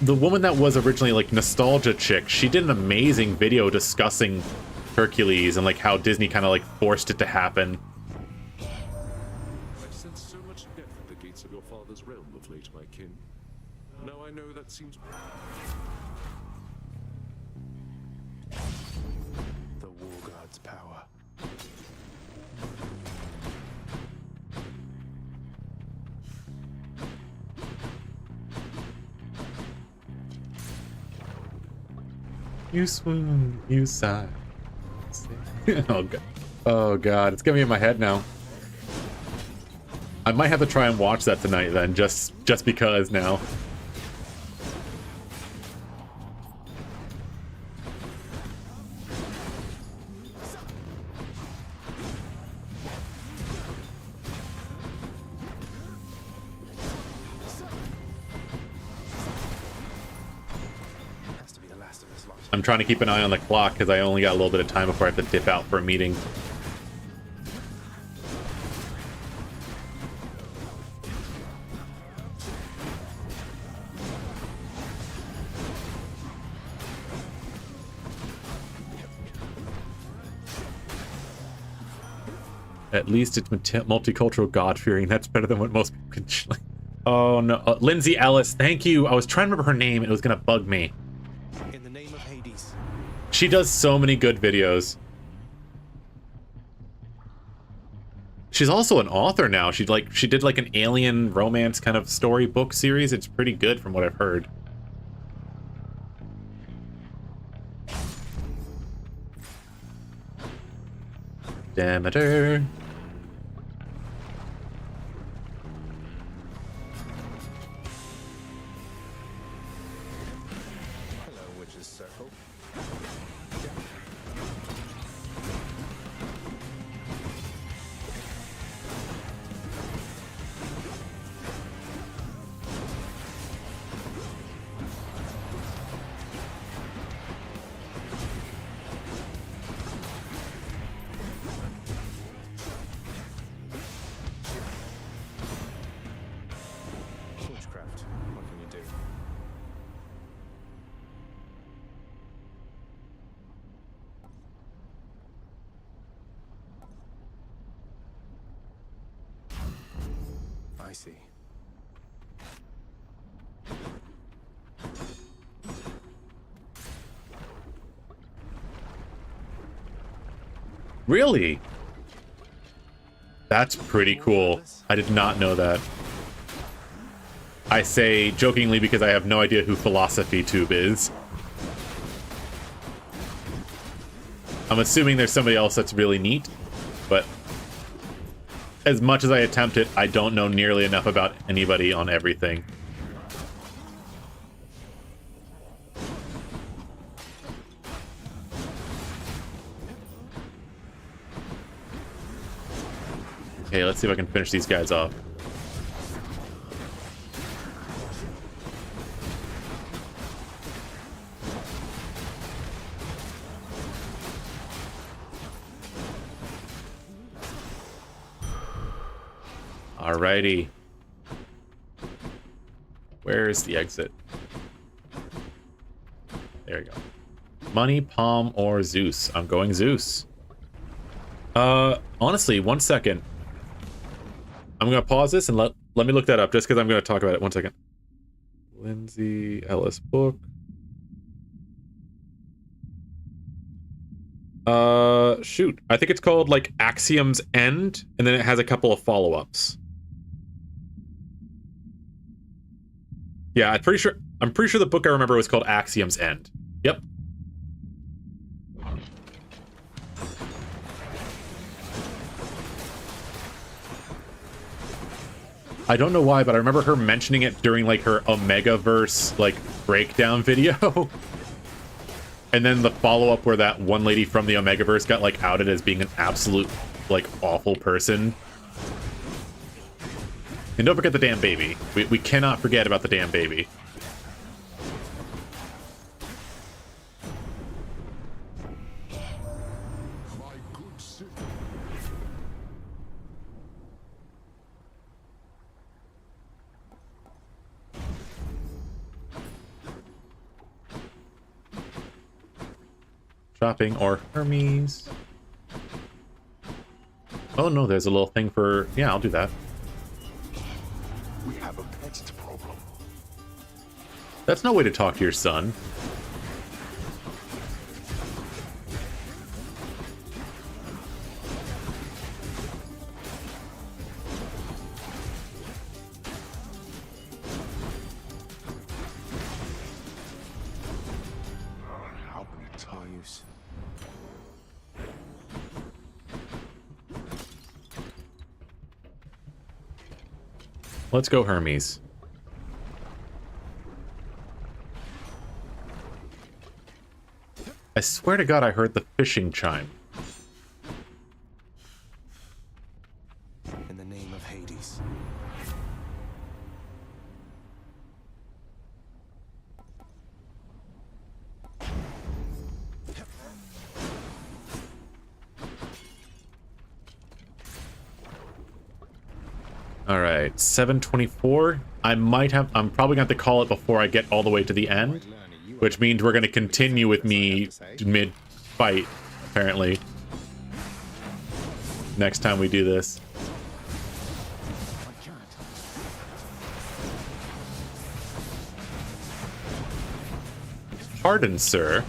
the woman that was originally like Nostalgia Chick, she did an amazing video discussing Hercules and like how Disney kind of like forced it to happen. I've sensed so much death at the gates of your father's realm of late, my kin. Now I know that seems... The War God's power. You swoon, you sigh. Oh god. Oh god, it's gonna be in my head now. I might have to try and watch that tonight then, just because now. I'm trying to keep an eye on the clock because I only got a little bit of time before I have to dip out for a meeting. At least it's multicultural God-fearing. That's better than what most people can... Oh no. Lindsay Ellis, thank you. I was trying to remember her name and it was going to bug me. In the name of Hades. She does so many good videos. She's also an author now. She did like an alien romance kind of storybook series. It's pretty good from what I've heard. Demeter. Hello, Witch's Circle. I see. Really? That's pretty cool. I did not know that. I say jokingly because I have no idea who Philosophy Tube is. I'm assuming there's somebody else that's really neat, but as much as I attempt it, I don't know nearly enough about anybody on everything. Okay, let's see if I can finish these guys off. Alrighty. Where's the exit? There we go. Money, Palm, or Zeus? I'm going Zeus. Honestly, 1 second. I'm gonna pause this and let me look that up just because I'm gonna talk about it. 1 second. Lindsay Ellis book. Shoot. I think it's called like Axiom's End, and then it has a couple of follow-ups. Yeah, I'm pretty sure the book I remember was called Axiom's End. Yep. I don't know why, but I remember her mentioning it during like her Omegaverse like breakdown video. And then the follow-up where that one lady from the Omegaverse got like outed as being an absolute like awful person. And don't forget the damn baby. We cannot forget about the damn baby. Shopping or Hermes. Oh no, there's a little thing for... Yeah, I'll do that. We have a pest problem. That's no way to talk to your son. How many tires? Let's go Hermes. I swear to God I heard the fishing chime. In the name of Hades. Alright, 724. I'm probably gonna have to call it before I get all the way to the end. Which means we're gonna continue with me mid-fight, apparently. Next time we do this. Pardon, sir.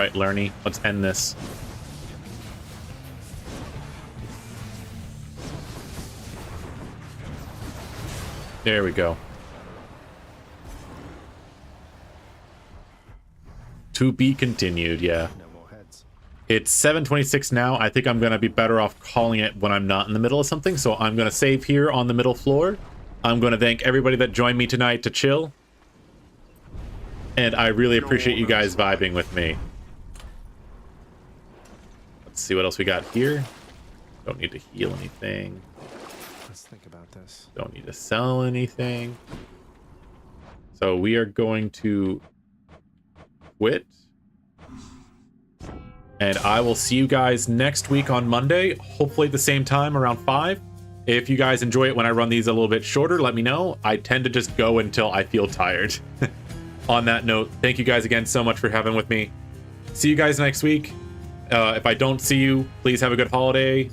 right, Lerny, let's end this. There we go. To be continued, yeah. It's 7:26 now. I think I'm going to be better off calling it when I'm not in the middle of something, so I'm going to save here on the middle floor. I'm going to thank everybody that joined me tonight to chill. And I really appreciate you guys vibing with me. Let's see what else we got here. Don't need to heal anything. Let's think about this. Don't need to sell anything. So we are going to quit. And I will see you guys next week on Monday, hopefully at the same time, around 5. If you guys enjoy it when I run these a little bit shorter, let me know. I tend to just go until I feel tired. On that note, thank you guys again so much for having with me. See you guys next week. If I don't see you, please have a good holiday.